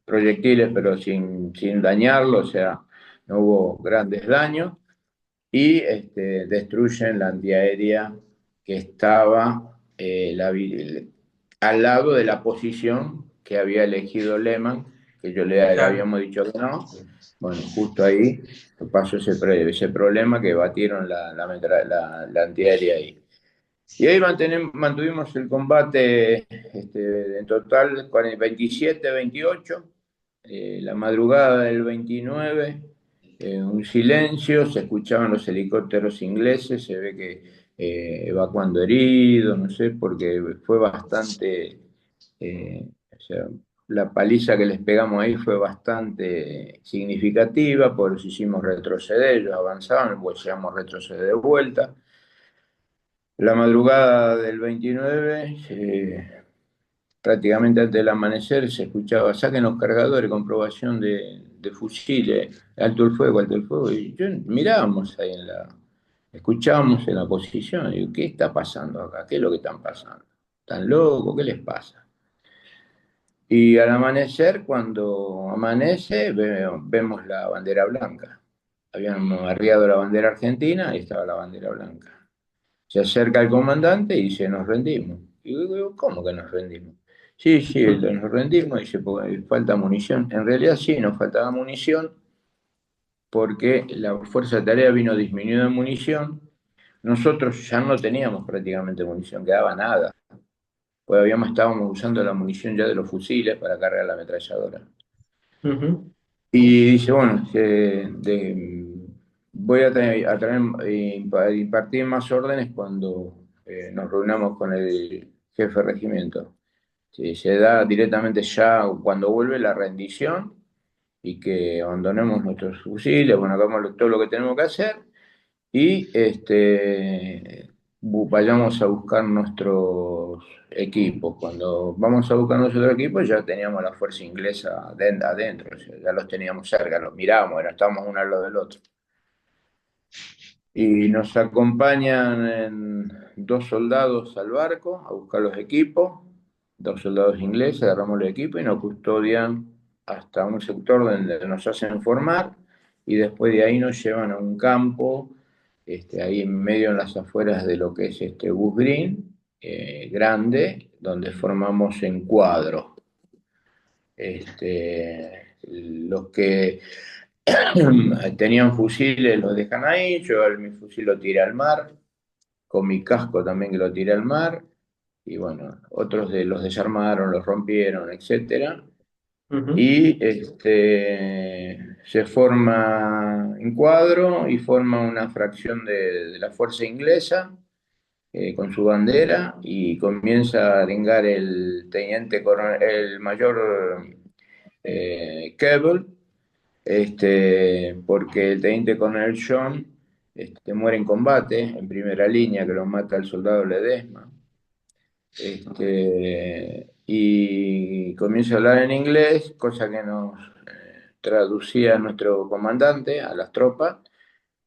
proyectiles, pero sin dañarlo, o sea, no hubo grandes daños y destruyen la antiaérea que estaba al lado de la posición que había elegido Lehman, que yo le Claro. habíamos dicho que no. Bueno, justo ahí pasó ese problema que batieron la antiaérea ahí. Y ahí mantuvimos el combate en total 27-28, la madrugada del 29, un silencio, se escuchaban los helicópteros ingleses, se ve que evacuando heridos, no sé, porque fue bastante, o sea, la paliza que les pegamos ahí fue bastante significativa, por eso hicimos retroceder, ellos avanzaban, pues llegamos a retroceder de vuelta. La madrugada del 29, prácticamente antes del amanecer, se escuchaba, saquen los cargadores, comprobación de fusiles, alto el fuego, y yo mirábamos ahí escuchábamos en la posición, y digo, ¿qué está pasando acá? ¿Qué es lo que están pasando? ¿Están locos? ¿Qué les pasa? Y al amanecer, cuando amanece, vemos la bandera blanca. Habíamos arriado la bandera argentina y estaba la bandera blanca. Se acerca el comandante y dice, nos rendimos. Y yo digo, ¿cómo que nos rendimos? Sí, sí, nos rendimos, dice, porque falta munición. En realidad sí, nos faltaba munición porque la fuerza de tarea vino disminuida en munición. Nosotros ya no teníamos prácticamente munición, quedaba nada. Pues estábamos usando la munición ya de los fusiles para cargar la ametralladora. Ujú. Y dice, bueno, voy a impartir más órdenes cuando nos reunamos con el jefe de regimiento. Sí, se da directamente ya cuando vuelve la rendición y que abandonemos nuestros fusiles, bueno, hagamos todo lo que tenemos que hacer y vayamos a buscar nuestros equipos. Cuando vamos a buscar nuestros equipos ya teníamos la fuerza inglesa adentro, o sea, ya los teníamos cerca, los mirábamos, estábamos uno al lado del otro. Y nos acompañan dos soldados al barco a buscar los equipos, dos soldados ingleses, agarramos los equipos y nos custodian hasta un sector donde nos hacen formar y después de ahí nos llevan a un campo, ahí en medio en las afueras de lo que es Goose Green, grande, donde formamos en cuadro. Los que tenían fusiles los dejan ahí, yo mi fusil lo tiré al mar, con mi casco también que lo tiré al mar, y bueno, otros los desarmaron, los rompieron, etcétera. Ujú. Y se forma en cuadro y forma una fracción de la fuerza inglesa con su bandera y comienza a arengar el teniente coronel, el mayor Keble, porque el teniente coronel John muere en combate en primera línea, que lo mata el soldado Ledesma. Y comienza a hablar en inglés, cosa que nos traducía nuestro comandante a las tropas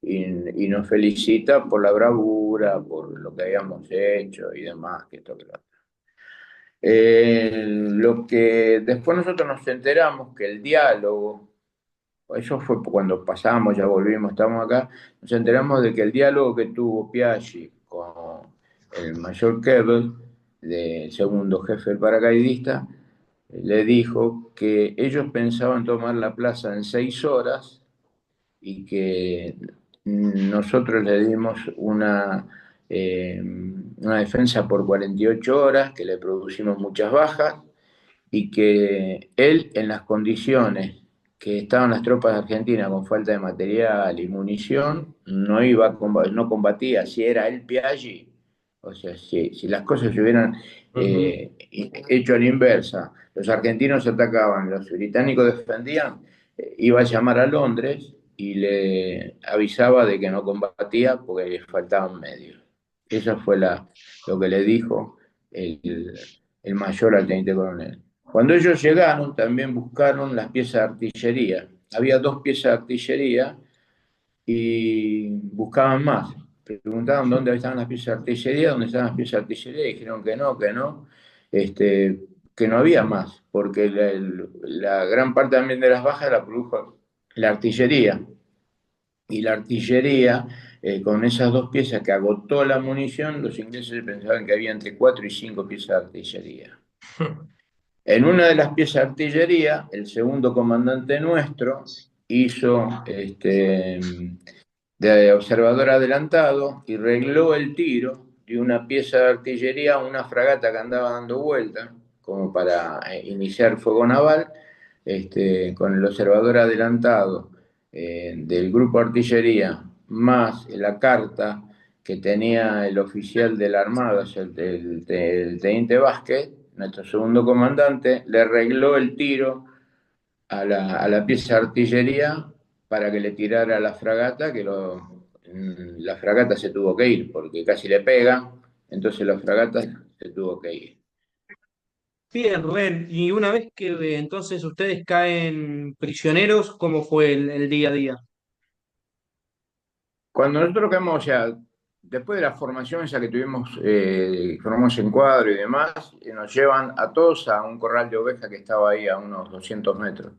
y nos felicita por la bravura, por lo que habíamos hecho y demás, que esto, que lo otro. Lo que después nosotros nos enteramos que el diálogo, eso fue cuando pasamos, ya volvimos, estamos acá, nos enteramos de que el diálogo que tuvo Piaggi con el mayor Keble, el segundo jefe del paracaidista, le dijo que ellos pensaban tomar la plaza en 6 horas y que nosotros le dimos una defensa por 48 horas, que le producimos muchas bajas y que él, en las condiciones que estaban las tropas argentinas con falta de material y munición, no iba a no combatía. Si era el Piaggi, o sea, si las cosas se hubieran hecho a la inversa, los argentinos atacaban, los británicos defendían, iba a llamar a Londres y le avisaba de que no combatía porque le faltaban medios. Esa fue lo que le dijo el mayor al teniente coronel. Cuando ellos llegaron, también buscaron las piezas de artillería. Había 2 piezas de artillería y buscaban más. Preguntaban dónde estaban las piezas de artillería, dónde estaban las piezas de artillería, y dijeron que no, que no había más, porque la gran parte también de las bajas la produjo la artillería. Y la artillería, con esas 2 piezas que agotó la munición, los ingleses pensaban que había entre 4 y 5 piezas de artillería. En una de las piezas de artillería, el segundo comandante nuestro hizo de observador adelantado y regló el tiro de una pieza de artillería a una fragata que andaba dando vuelta, como para iniciar fuego naval, con el observador adelantado del grupo de artillería, más la carta que tenía el oficial de la Armada, o sea, el teniente Vázquez, nuestro segundo comandante, le arregló el tiro a la pieza de artillería para que le tirara a la fragata, la fragata se tuvo que ir porque casi le pega, entonces la fragata se tuvo que ir. Bien, Rubén, y una vez que entonces ustedes caen prisioneros, ¿cómo fue el día a día? Cuando nosotros quedamos, o sea, después de la formación esa que tuvimos, formamos en cuadro y demás, nos llevan a todos a un corral de ovejas que estaba ahí a unos 200 metros.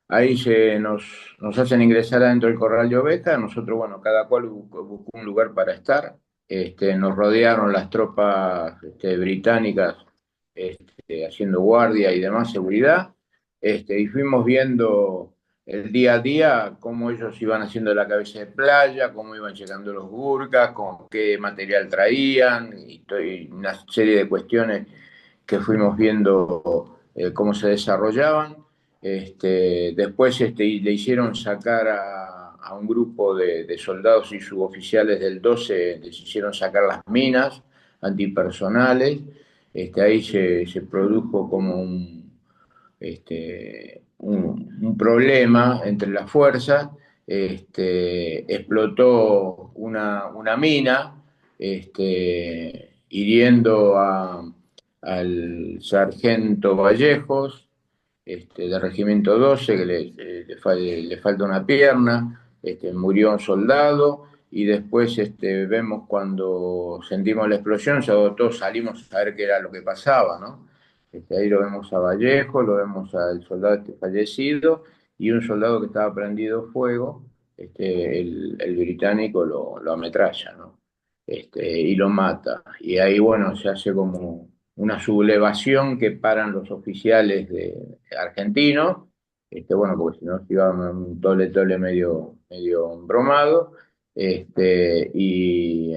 Ahí nos hacen ingresar adentro del corral de ovejas. Nosotros, bueno, cada cual buscó un lugar para estar. Nos rodearon las tropas británicas haciendo guardia y demás seguridad. Y fuimos viendo el día a día cómo ellos iban haciendo la cabeza de playa, cómo iban llegando los burkas, con qué material traían y una serie de cuestiones que fuimos viendo cómo se desarrollaban. Después le hicieron sacar a un grupo de soldados y suboficiales del 12, les hicieron sacar las minas antipersonales. Ahí se produjo como un problema entre las fuerzas. Explotó una mina, hiriendo al sargento Vallejos, del Regimiento 12, que le falta una pierna. Murió un soldado, y después vemos cuando sentimos la explosión, ya todos salimos a ver qué era lo que pasaba, ¿no? Ahí lo vemos a Vallejo, lo vemos al soldado fallecido y un soldado que estaba prendido fuego. El británico lo ametralla, ¿no? Y lo mata. Y ahí, bueno, se hace como una sublevación que paran los oficiales argentinos, bueno, porque si no se iba un tole medio embromado, y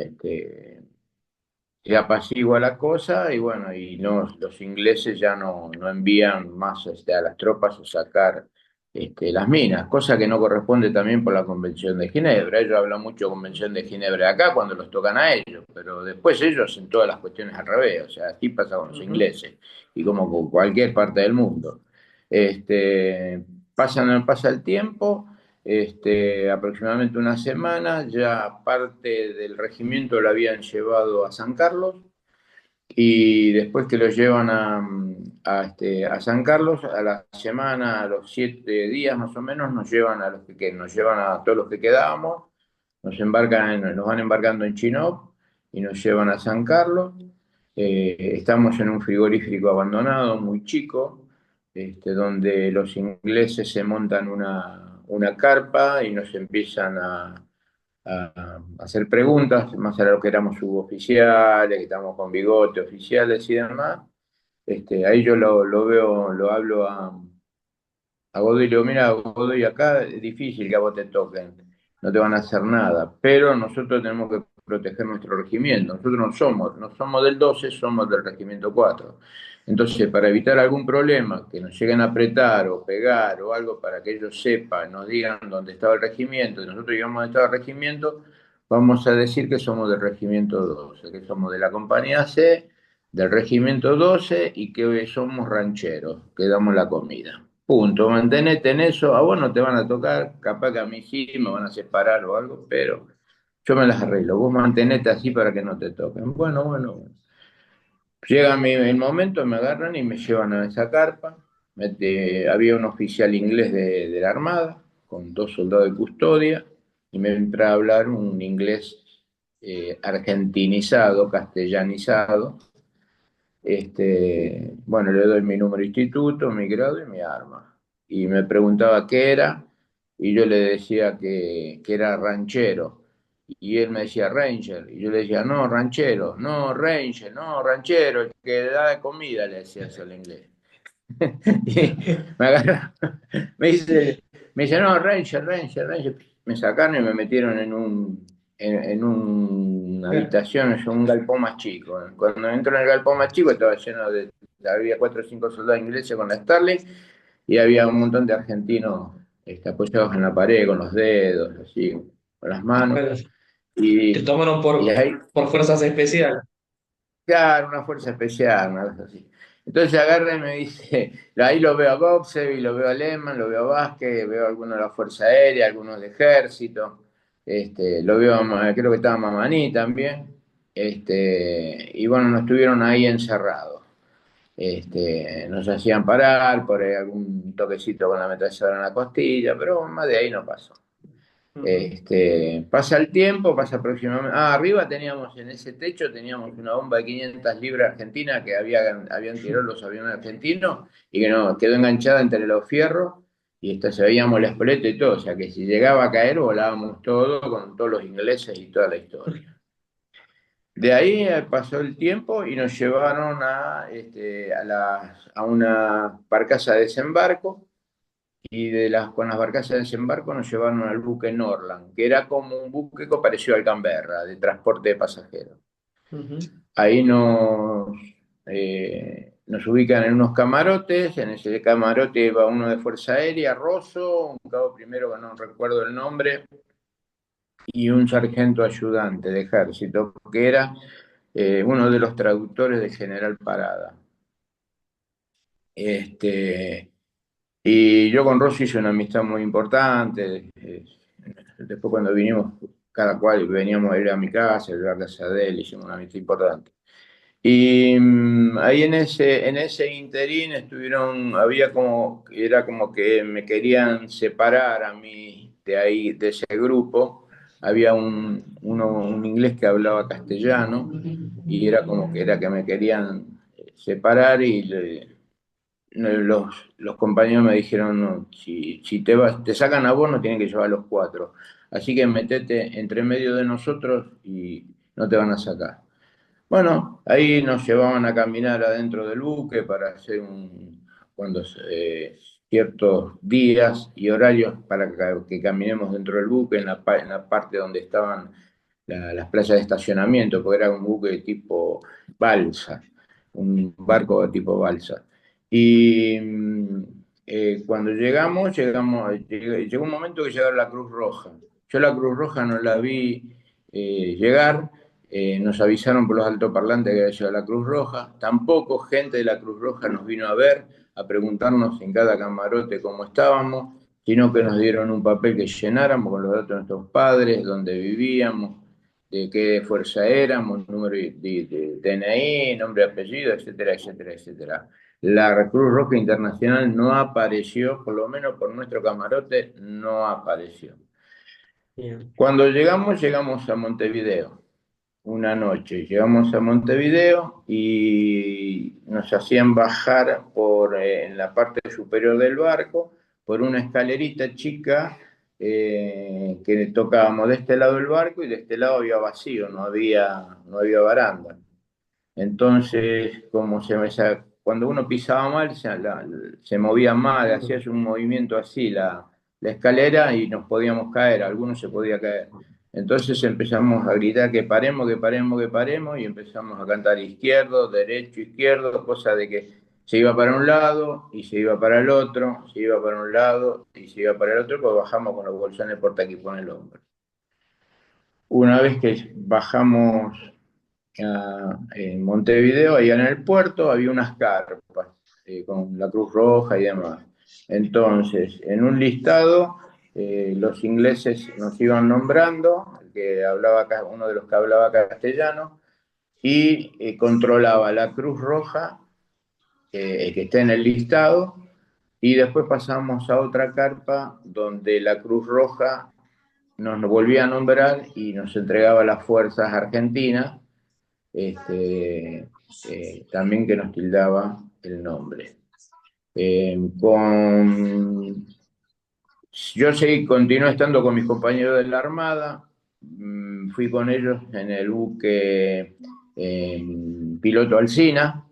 se apacigua la cosa, y bueno, y no, los ingleses ya no envían más a las tropas a sacar las minas, cosa que no corresponde también por la Convención de Ginebra. Ellos hablan mucho de Convención de Ginebra acá cuando los tocan a ellos, pero después ellos hacen todas las cuestiones al revés, o sea, así pasa con los Ujú. ingleses y como con cualquier parte del mundo. Pasa el tiempo, aproximadamente una semana, ya parte del regimiento lo habían llevado a San Carlos y después que los llevan a San Carlos, a la semana, a los 7 días más o menos, nos llevan a nos llevan a todos los que quedábamos, nos van embarcando en Chinook y nos llevan a San Carlos. Estamos en un frigorífico abandonado, muy chico, donde los ingleses se montan una carpa y nos empiezan a hacer preguntas, más a lo que éramos suboficiales, que estamos con bigote, oficiales y demás. Ahí yo lo veo, lo hablo a Godoy y le digo, mira, Godoy, acá es difícil que a vos te toquen, no te van a hacer nada, pero nosotros tenemos que proteger nuestro regimiento. Nosotros no somos del 12, somos del regimiento 4. Entonces, para evitar algún problema, que nos lleguen a apretar o pegar o algo para que ellos sepan, nos digan dónde estaba el regimiento y nosotros digamos dónde estaba el regimiento, vamos a decir que somos del regimiento 12, que somos de la compañía C, del regimiento 12 y que somos rancheros, que damos la comida. Punto, mantenete en eso, a vos no te van a tocar, capaz que a mí sí me van a separar o algo, pero yo me las arreglo, vos mantenete así para que no te toquen. Bueno, bueno, bueno. Llega el momento, me agarran y me llevan a esa carpa. Había un oficial inglés de la Armada con 2 soldados de custodia y me entra a hablar un inglés argentinizado, castellanizado. Bueno, le doy mi número de instituto, mi grado y mi arma. Y me preguntaba qué era, y yo le decía que era ranchero. Y él me decía Ranger, y yo le decía, no, ranchero, no, Ranger, no, ranchero, el que da de comida, le decía eso al inglés. Y me agarra, me dice, no, Ranger, Ranger, Ranger. Me sacaron y me metieron en una habitación, en un galpón más chico. Cuando entro en el galpón más chico estaba lleno había 4 o 5 soldados ingleses con la Starling y había un montón de argentinos apoyados en la pared con los dedos, así, con las manos. Claro. Te Y, tomaron y ahí por fuerzas especiales. claro, una fuerza especial, una cosa así. Entonces agarra y me dice, ahí lo veo a Gobsevi, lo veo a Lehmann, lo veo a Vázquez, veo a algunos de la Fuerza Aérea, algunos de Ejército, lo veo, creo que estaba Mamani también, y bueno, nos estuvieron ahí encerrados. Nos hacían parar por ahí algún toquecito con la ametralladora en la costilla, pero más de ahí no pasó. Ujú. Pasa el tiempo, pasa aproximadamente. Arriba teníamos, en ese techo, teníamos una bomba de 500 libras argentina que habían tirado los aviones argentinos y que no, quedó enganchada entre los fierros y se veíamos la espoleta y todo. O sea que si llegaba a caer, volábamos todo con todos los ingleses y toda la historia. De ahí pasó el tiempo y nos llevaron a una barcaza de desembarco y con las barcazas de desembarco nos llevaron al buque Norland, que era como un buque que pareció al Canberra, de transporte de pasajeros. Ujú. Ahí nos ubican en unos camarotes, en ese camarote iba uno de Fuerza Aérea, Rosso, un cabo primero que no recuerdo el nombre, y un sargento ayudante de ejército, que era uno de los traductores del general Parada. Y yo con Rossi hice una amistad muy importante. Después cuando vinimos, cada cual veníamos a ir a mi casa, yo a casa de él, hicimos una amistad importante. Y ahí en ese interín era como que me querían separar a mí de ahí, de ese grupo. Había un inglés que hablaba castellano y era como que me querían separar y los compañeros me dijeron, no, si te sacan a vos, no tienen que llevar a los 4. Así que metete entre medio de nosotros y no te van a sacar. Bueno, ahí nos llevaban a caminar adentro del buque para hacer cuando, ciertos días y horarios para que caminemos dentro del buque en la parte donde estaban las playas de estacionamiento, porque era un buque tipo balsa, un barco tipo balsa. Y cuando llegó un momento que llegaron la Cruz Roja. Yo la Cruz Roja no la vi llegar, nos avisaron por los altoparlantes que había llegado la Cruz Roja, tampoco gente de la Cruz Roja nos vino a ver, a preguntarnos en cada camarote cómo estábamos, sino que nos dieron un papel que llenáramos con los datos de nuestros padres, dónde vivíamos, de qué fuerza éramos, número de DNI, nombre y apellido, etcétera, etcétera, etcétera. La Cruz Roja Internacional no apareció, por lo menos por nuestro camarote, no apareció. Bien. Cuando llegamos a Montevideo, una noche, llegamos a Montevideo y nos hacían bajar en la parte superior del barco, por una escalerita chica que tocábamos de este lado del barco y de este lado había vacío, no había baranda. Entonces, cuando uno pisaba mal, se movía mal, hacías un movimiento así la escalera y nos podíamos caer, algunos se podía caer. Entonces empezamos a gritar que paremos, que paremos, que paremos, y empezamos a cantar izquierdo, derecho, izquierdo, cosa de que se iba para un lado y se iba para el otro, se iba para un lado y se iba para el otro, pues bajamos con los bolsones portaequipo en el hombro. Una vez que bajamos en Montevideo, allá en el puerto, había unas carpas con la Cruz Roja y demás. Entonces, en un listado, los ingleses nos iban nombrando, uno de los que hablaba castellano, y controlaba la Cruz Roja, que está en el listado, y después pasamos a otra carpa donde la Cruz Roja nos volvía a nombrar y nos entregaba las fuerzas argentinas, también que nos tildaba el nombre. Yo continué estando con mis compañeros de la Armada, fui con ellos en el buque Piloto Alsina,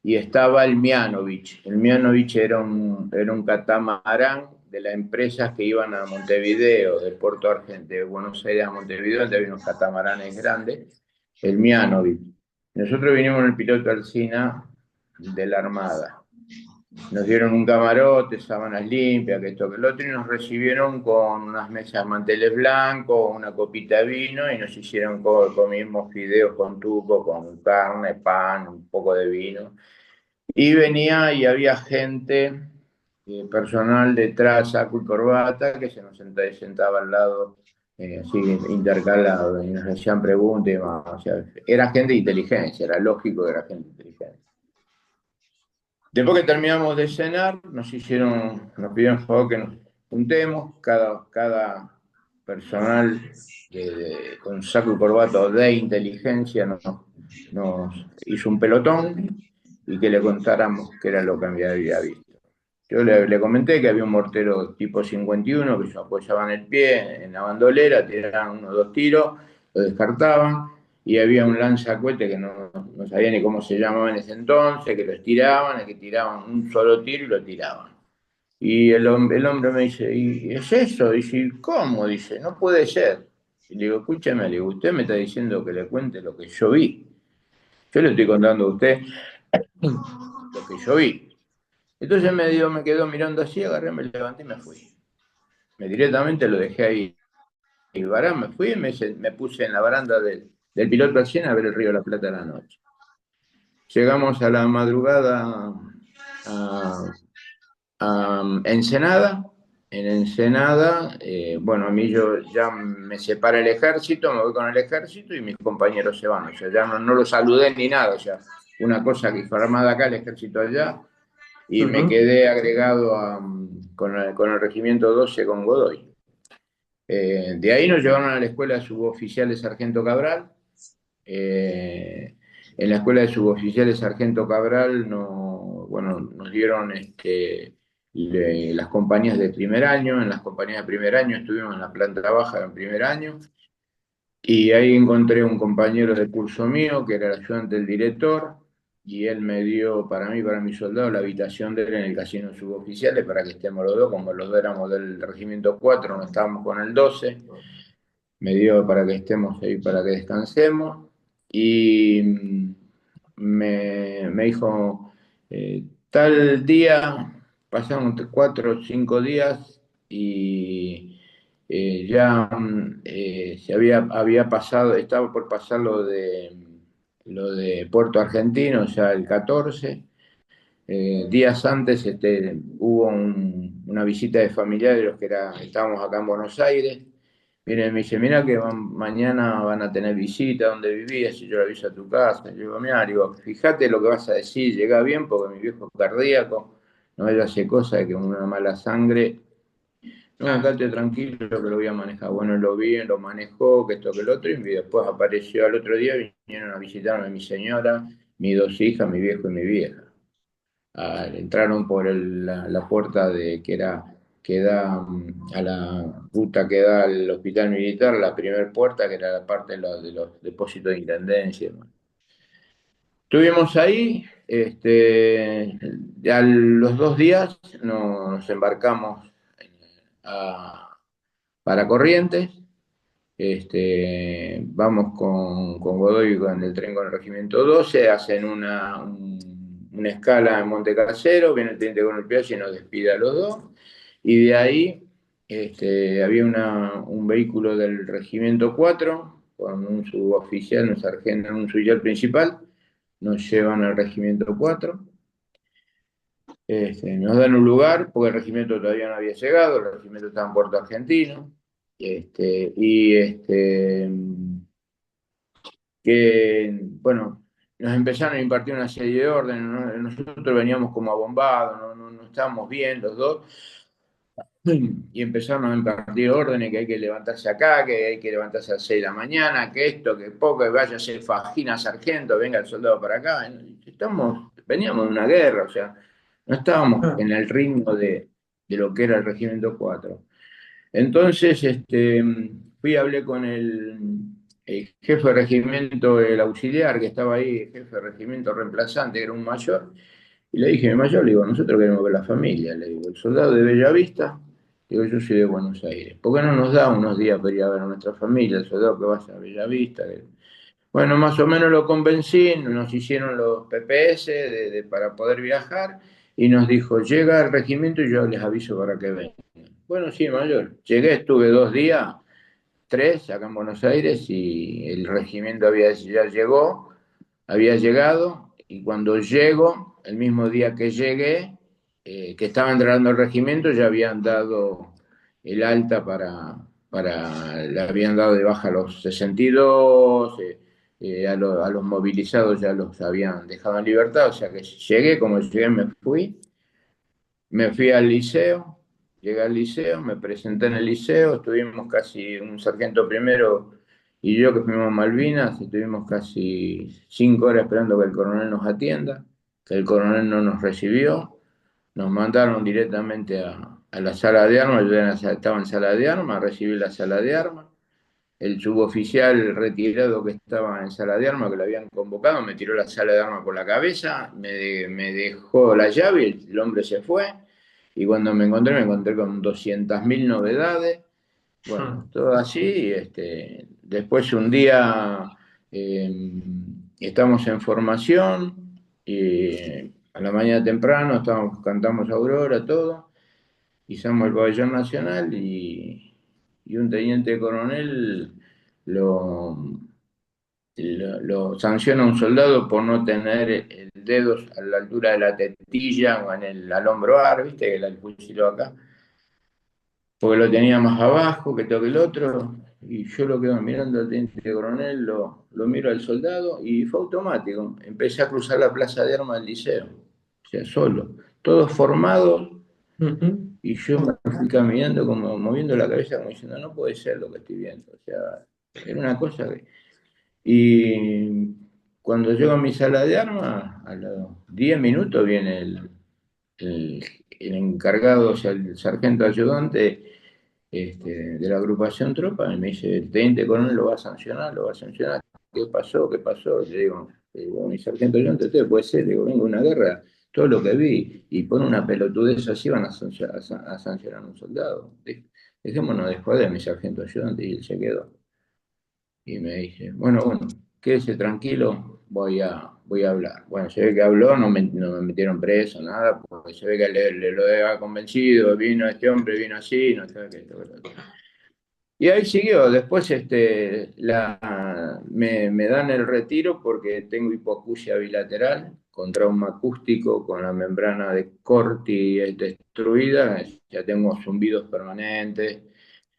y estaba el Mianovich. El Mianovich era un catamarán de las empresas que iban a Montevideo, del puerto de Buenos Aires a Montevideo, donde había unos catamaranes grandes, el Mianovich. Nosotros vinimos en el Piloto Alsina de la Armada. Nos dieron un camarote, sábanas limpias, que esto, que lo otro, y nos recibieron con unas mesas de manteles blancos, una copita de vino, y nos hicieron, comimos fideos con tuco, con carne, pan, un poco de vino. Y venía y había gente, personal detrás, saco y corbata, que se nos sentaba al lado, así intercalado, y nos hacían preguntas y demás. O sea, era gente de inteligencia, era lógico que era gente de inteligencia. Después que terminamos de cenar, nos pidieron por favor que nos juntemos, cada personal con saco y corbata de inteligencia nos hizo un pelotón y que le contáramos qué era lo que había visto. Yo le comenté que había un mortero tipo 51 que se apoyaba en el pie, en la bandolera, tiraban 1 o 2 tiros, lo descartaban, y había un lanzacohete que no sabía ni cómo se llamaba en ese entonces, que que tiraban un solo tiro y lo tiraban. Y el hombre me dice, ¿y es eso? Dice, ¿cómo? Dice, no puede ser. Y le digo, escúcheme, le digo, usted me está diciendo que le cuente lo que yo vi. Yo le estoy contando a usted lo que yo vi. Entonces me quedó mirando así, agarré, me levanté y me fui. Directamente lo dejé ahí. Y me fui y me puse en la baranda del Piloto Alsina a ver el Río de la Plata a la noche. Llegamos a la madrugada a Ensenada. En Ensenada, bueno, a mí ya me separa el ejército, me voy con el ejército y mis compañeros se van. O sea, ya no los saludé ni nada. O sea, una cosa que fue armada acá, el ejército allá. Y me quedé agregado con el regimiento 12 con Godoy. De ahí nos llevaron a la escuela de suboficiales Sargento Cabral. En la escuela de suboficiales Sargento Cabral nos dieron las compañías de primer año. En las compañías de primer año estuvimos en la planta baja en primer año. Y ahí encontré un compañero de curso mío, que era el ayudante del director, y él me dio para mí, para mi soldado, la habitación de él en el casino de suboficiales para que estemos los dos, como los dos éramos del regimiento 4, no estábamos con el 12, me dio para que estemos ahí, para que descansemos, y me dijo, tal día pasaron 4 o 5 días y ya había pasado, estaba por pasar lo de Puerto Argentino, ya el 14. Días antes hubo una visita de familiares, los que estábamos acá en Buenos Aires. Viene y me dice, mira que mañana van a tener visita donde vivías y yo le aviso a tu casa. Yo digo, mira, digo, fíjate lo que vas a decir, llega bien porque mi viejo es cardíaco, no vaya a hacer cosa de que una mala sangre. No, quédate tranquilo que lo voy a manejar. Bueno, lo vi, lo manejó, que esto, que el otro, y después apareció al otro día, vinieron a visitarme mi señora, mis 2 hijas, mi viejo y mi vieja. Entraron por la puerta que da a la ruta que da al hospital militar, la primera puerta, que era la parte de los depósitos de intendencia. Estuvimos ahí, a los 2 días nos embarcamos para Corrientes. Vamos con Godoy con el tren con el regimiento 12, hacen una escala en Monte Casero, viene el teniente con el Piazzi y nos despide a los dos. Y de ahí había un vehículo del regimiento 4 con un suboficial, un sargento, un suboficial principal, nos llevan al regimiento 4. Nos dan un lugar, porque el regimiento todavía no había llegado, el regimiento estaba en Puerto Argentino. Que, bueno, nos empezaron a impartir una serie de órdenes, ¿no? Nosotros veníamos como abombados, no estábamos bien los dos, y empezaron a impartir órdenes que hay que levantarse acá, que hay que levantarse a las 6 de la mañana, que esto, que poco, que vaya a ser fajina sargento, venga el soldado para acá. Veníamos de una guerra, o sea, no estábamos en el ritmo de lo que era el Regimiento 4. Entonces, fui y hablé con el jefe de regimiento, el auxiliar que estaba ahí, el jefe de regimiento reemplazante, que era un mayor, y le dije, mi mayor, le digo, nosotros queremos ver la familia, le digo, el soldado de Bellavista, digo, yo soy de Buenos Aires, ¿por qué no nos da unos días para ir a ver a nuestra familia, el soldado que vaya a Bellavista? Bueno, más o menos lo convencí, nos hicieron los PPS para poder viajar, y nos dijo, llega al regimiento y yo les aviso para que vengan. Bueno, sí, mayor. Llegué, estuve 2 días, 3 acá en Buenos Aires y el regimiento había llegado y cuando llego, el mismo día que llegué, que estaba entrando el regimiento, ya habían dado el alta le habían dado de baja a los 62, a los movilizados ya los habían dejado en libertad, o sea que llegué, como llegué me fui al liceo, llegué al liceo, me presenté en el liceo, estuvimos casi un sargento primero y yo que fuimos a Malvinas, estuvimos casi 5 horas esperando que el coronel nos atienda, que el coronel no nos recibió, nos mandaron directamente a la sala de armas, yo estaba en sala de armas, recibí la sala de armas, el suboficial retirado que estaba en sala de armas, que lo habían convocado, me tiró la sala de armas por la cabeza, me dejó la llave, el hombre se fue, y cuando me encontré con 200.000 novedades, bueno, todo así. Después un día eh, estamos en formación, y a la mañana temprano cantamos Aurora, todo, pisamos el pabellón nacional y un teniente coronel lo, lo sanciona a un soldado por no tener el dedo a la altura de la tetilla o al hombro ¿viste? Que el fusiló acá, porque lo tenía más abajo que todo el otro, y yo lo quedo mirando al teniente coronel, lo miro al soldado, y fue automático. Empecé a cruzar la plaza de armas del liceo, o sea, solo, todos formados, y yo me fui caminando, como moviendo la cabeza, como diciendo, no puede ser lo que estoy viendo, o sea, era una cosa que... Y cuando llego a mi sala de armas, a los 10 minutos viene el encargado, o sea, el sargento ayudante de la agrupación tropa, y me dice, el teniente coronel lo va a sancionar, lo va a sancionar. ¿Qué pasó? ¿Qué pasó? Le digo, mi sargento ayudante, usted puede ser, le digo, vengo de una guerra, todo lo que vi, y por una pelotudez así van a sancionar a un soldado. Dejémonos de joder, mi sargento ayudante, y él se quedó. Y me dice, bueno, quédese tranquilo, voy a hablar. Bueno, se ve que habló, no me metieron preso, nada, porque se ve que lo había convencido, vino este hombre, vino así, no sé qué. Y ahí siguió, después me dan el retiro porque tengo hipoacusia bilateral con trauma acústico, con la membrana de Corti destruida, ya tengo zumbidos permanentes,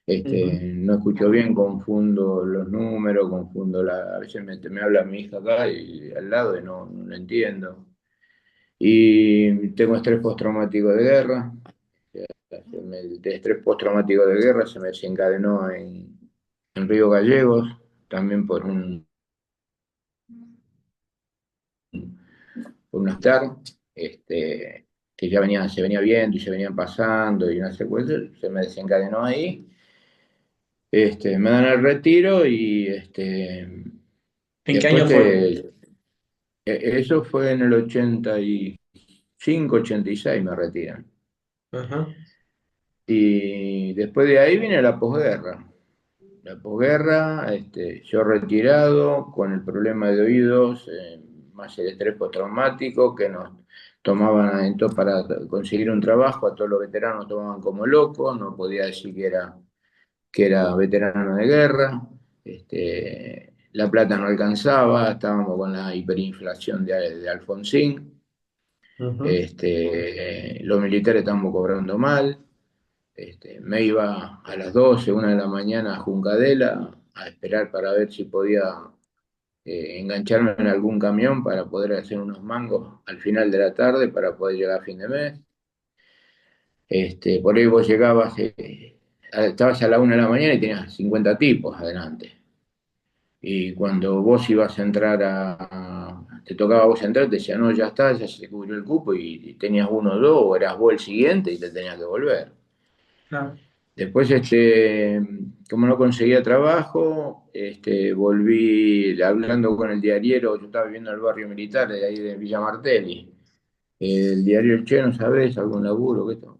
Ujú. no escucho bien, confundo los números, a veces me habla mi hija acá y al lado y no lo entiendo. Y tengo estrés postraumático de guerra, el estrés postraumático de guerra se me desencadenó en Río Gallegos, también por un estar, que se venía viendo y se venían pasando y una secuencia, se me desencadenó ahí. Me dan el retiro y ¿En qué después año fue? eso fue en el 85, 86 me retiran. Ajá. Y después de ahí viene la posguerra. La posguerra, yo retirado con el problema de oídos, más el estrés postraumático que nos tomaban entonces para conseguir un trabajo, a todos los veteranos tomaban como locos, no podía decir que era veterano de guerra, la plata no alcanzaba, estábamos con la hiperinflación de Alfonsín, Ujú. los militares estábamos cobrando mal. Me iba a las 12, 1 de la mañana a Juncadela a esperar para ver si podía engancharme en algún camión para poder hacer unos mangos al final de la tarde para poder llegar a fin de mes. Por ahí vos llegabas, estabas a la 1 de la mañana y tenías 50 tipos adelante. Y cuando vos ibas a entrar te tocaba a vos entrar, te decía, no, ya está, ya se cubrió el cupo y tenías uno o dos, o eras vos el siguiente y te tenías que volver. Claro. Después, como no conseguía trabajo, volví hablando con el diariero, yo estaba viviendo en el barrio militar de ahí de Villa Martelli. El diario El Che, ¿no sabés? ¿Algún laburo? ¿Qué tal?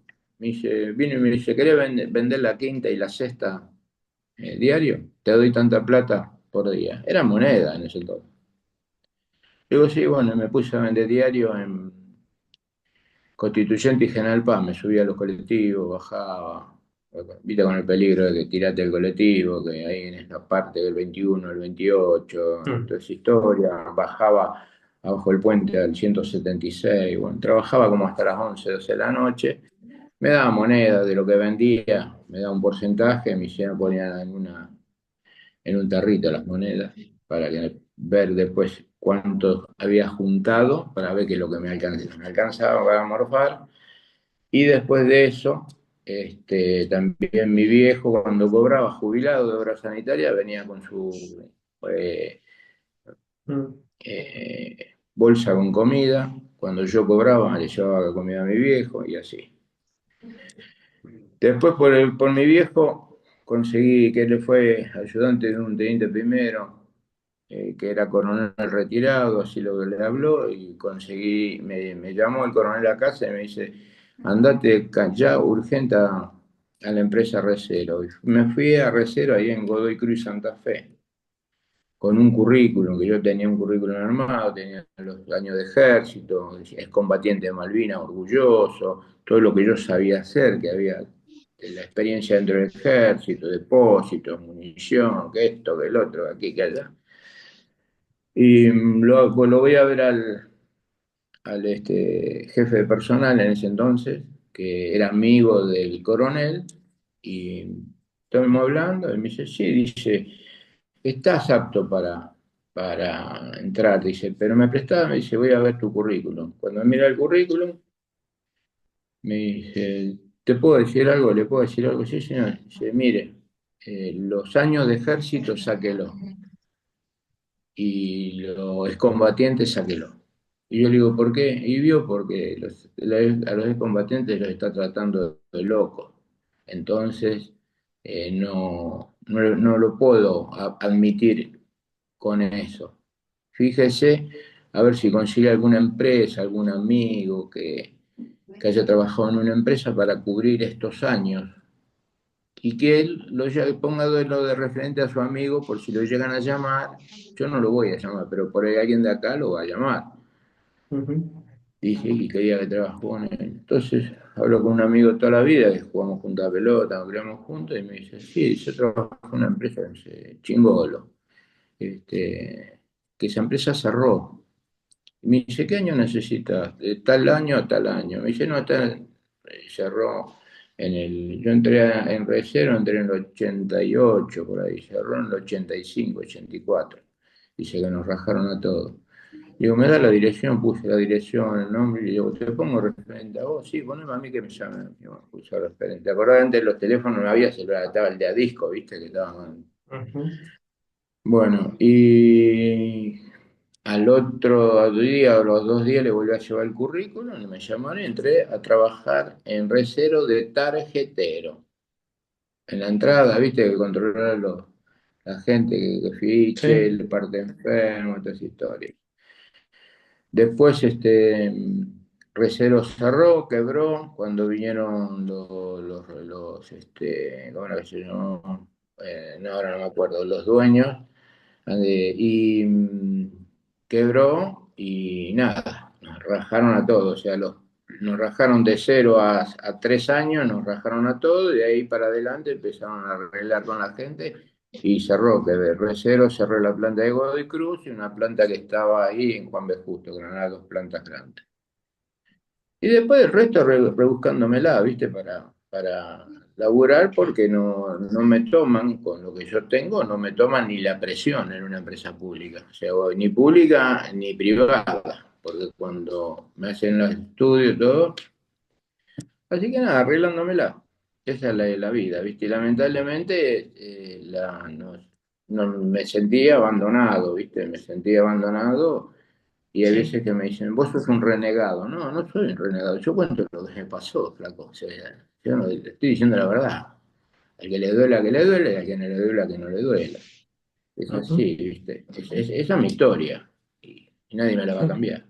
Vino y me dice, ¿querés vender la quinta y la sexta diario? Te doy tanta plata por día. Era moneda en ese entonces. Digo, sí, bueno, me puse a vender diario en Constituyente y General Paz, me subía a los colectivos, bajaba, viste con el peligro de que tirate el colectivo, que ahí en esta parte del 21, el 28, Mm. toda esa historia, bajaba abajo el puente al 176, bueno, trabajaba como hasta las 11, 12 de la noche, me daba moneda de lo que vendía, me daba un porcentaje, me hicieron poner en un tarrito las monedas para ver después cuánto había juntado para ver qué es lo que me alcanzaba. Me alcanzaba para morfar y después de eso, también mi viejo cuando cobraba jubilado de obra sanitaria venía con su eh, Mm. bolsa con comida. Cuando yo cobraba le llevaba comida a mi viejo y así. Después por mi viejo conseguí que él fue ayudante de un teniente primero, que era coronel retirado, así lo que le habló, y conseguí, me llamó el coronel a casa y me dice, andate ya urgente a la empresa Recero. Y me fui a Recero ahí en Godoy Cruz, Santa Fe, con un currículum, que yo tenía un currículum armado, tenía los años de ejército, es combatiente de Malvinas, orgulloso, todo lo que yo sabía hacer, que había la experiencia dentro del ejército, depósitos, munición, que esto, que el otro, aquí, que allá. Y lo voy a ver al jefe de personal en ese entonces, que era amigo del coronel, y estuvimos hablando, y me dice, sí, dice, estás apto para entrar, dice, pero me prestaba, me dice, voy a ver tu currículum. Cuando mira el currículum, me dice, ¿te puedo decir algo? ¿Le puedo decir algo? Sí, señor. Dice, mire, los años de ejército, sáquelo y los excombatientes sáquelo. Y yo le digo, ¿por qué? Y vio porque a los excombatientes los está tratando de locos. Entonces, no lo puedo admitir con eso. Fíjese a ver si consigue alguna empresa, algún amigo que haya trabajado en una empresa para cubrir estos años y que él ponga lo de referente a su amigo por si lo llegan a llamar. Yo no lo voy a llamar, pero por ahí alguien de acá lo va a llamar. Ujú. Dije que quería que trabajó con él. Entonces hablo con un amigo toda la vida, que jugamos juntos a pelota, nos criamos juntos, y me dice, sí, yo trabajo en una empresa, me dice, Chingolo, que esa empresa cerró. Y me dice, ¿qué año necesitas? De tal año a tal año. Me dice, no, cerró yo entré en Recero, entré en el 88, por ahí, cerró en el 85, 84. Dice que nos rajaron a todos. Digo, me da la dirección, puse la dirección, el nombre, y digo, ¿te pongo referente a vos? Sí, poneme a mí que me llame. Y bueno, puse referente. ¿Te acordás? Antes los teléfonos no había celular, estaba el de a disco, ¿viste? Que estaban. Ujú. Bueno, y al otro día o los 2 días le volví a llevar el currículum y me llamaron y entré a trabajar en Recero de tarjetero. En la entrada, ¿viste? Que controlar la gente que fiche, Sí. el parte enfermo, todas esas historias. Después, Recero cerró, quebró, cuando vinieron ¿cómo era que se llamó? No, ahora no me acuerdo, los dueños, y quebró y nada, nos rajaron a todos, o sea, nos rajaron de 0 a 3 años, nos rajaron a todos, y de ahí para adelante empezaron a arreglar con la gente y cerró, que de Recero cerró la planta de Godoy Cruz y una planta que estaba ahí en Juan B. Justo, que eran las dos plantas grandes. Y después el resto rebuscándomela, ¿viste? Para laburar porque no me toman, con lo que yo tengo, no me toman ni la presión en una empresa pública. O sea, ni pública ni privada, porque cuando me hacen los estudios y todo. Así que nada, arreglándomela. Esa es la vida, ¿viste? Y lamentablemente me sentía abandonado, ¿viste? Me sentía abandonado y hay Sí. veces que me dicen, vos sos un renegado. No, no soy un renegado. Yo cuento lo que me pasó, flaco. O sea, yo no, te estoy diciendo la verdad. Al que le duela, que le duele, y al que no le duela, que no le duela. Es Ujú. así, ¿viste? Esa es mi historia y nadie me la va a Ujú. cambiar.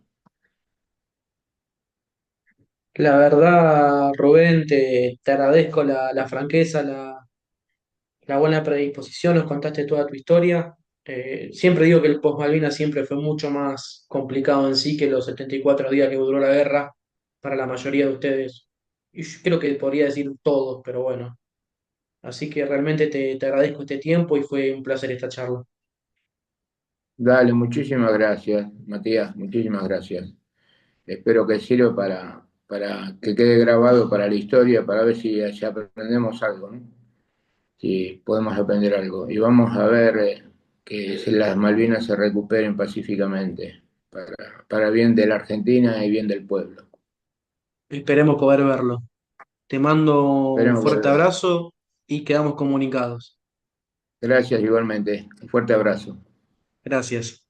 La verdad, Rubén, te agradezco la franqueza, la buena predisposición, nos contaste toda tu historia. Siempre digo que el post-Malvinas siempre fue mucho más complicado en sí que los 74 días que duró la guerra para la mayoría de ustedes. Y yo creo que podría decir todos, pero bueno. Así que realmente te agradezco este tiempo y fue un placer esta charla. Dale, muchísimas gracias, Matías, muchísimas gracias. Espero que sirva para que quede grabado para la historia, para ver si aprendemos algo, ¿no? Si podemos aprender algo. Y vamos a ver que las Malvinas se recuperen pacíficamente, para bien de la Argentina y bien del pueblo. Esperemos poder verlo. Te mando un Esperemos fuerte volver. abrazo y quedamos comunicados. Gracias igualmente. Un fuerte abrazo. Gracias.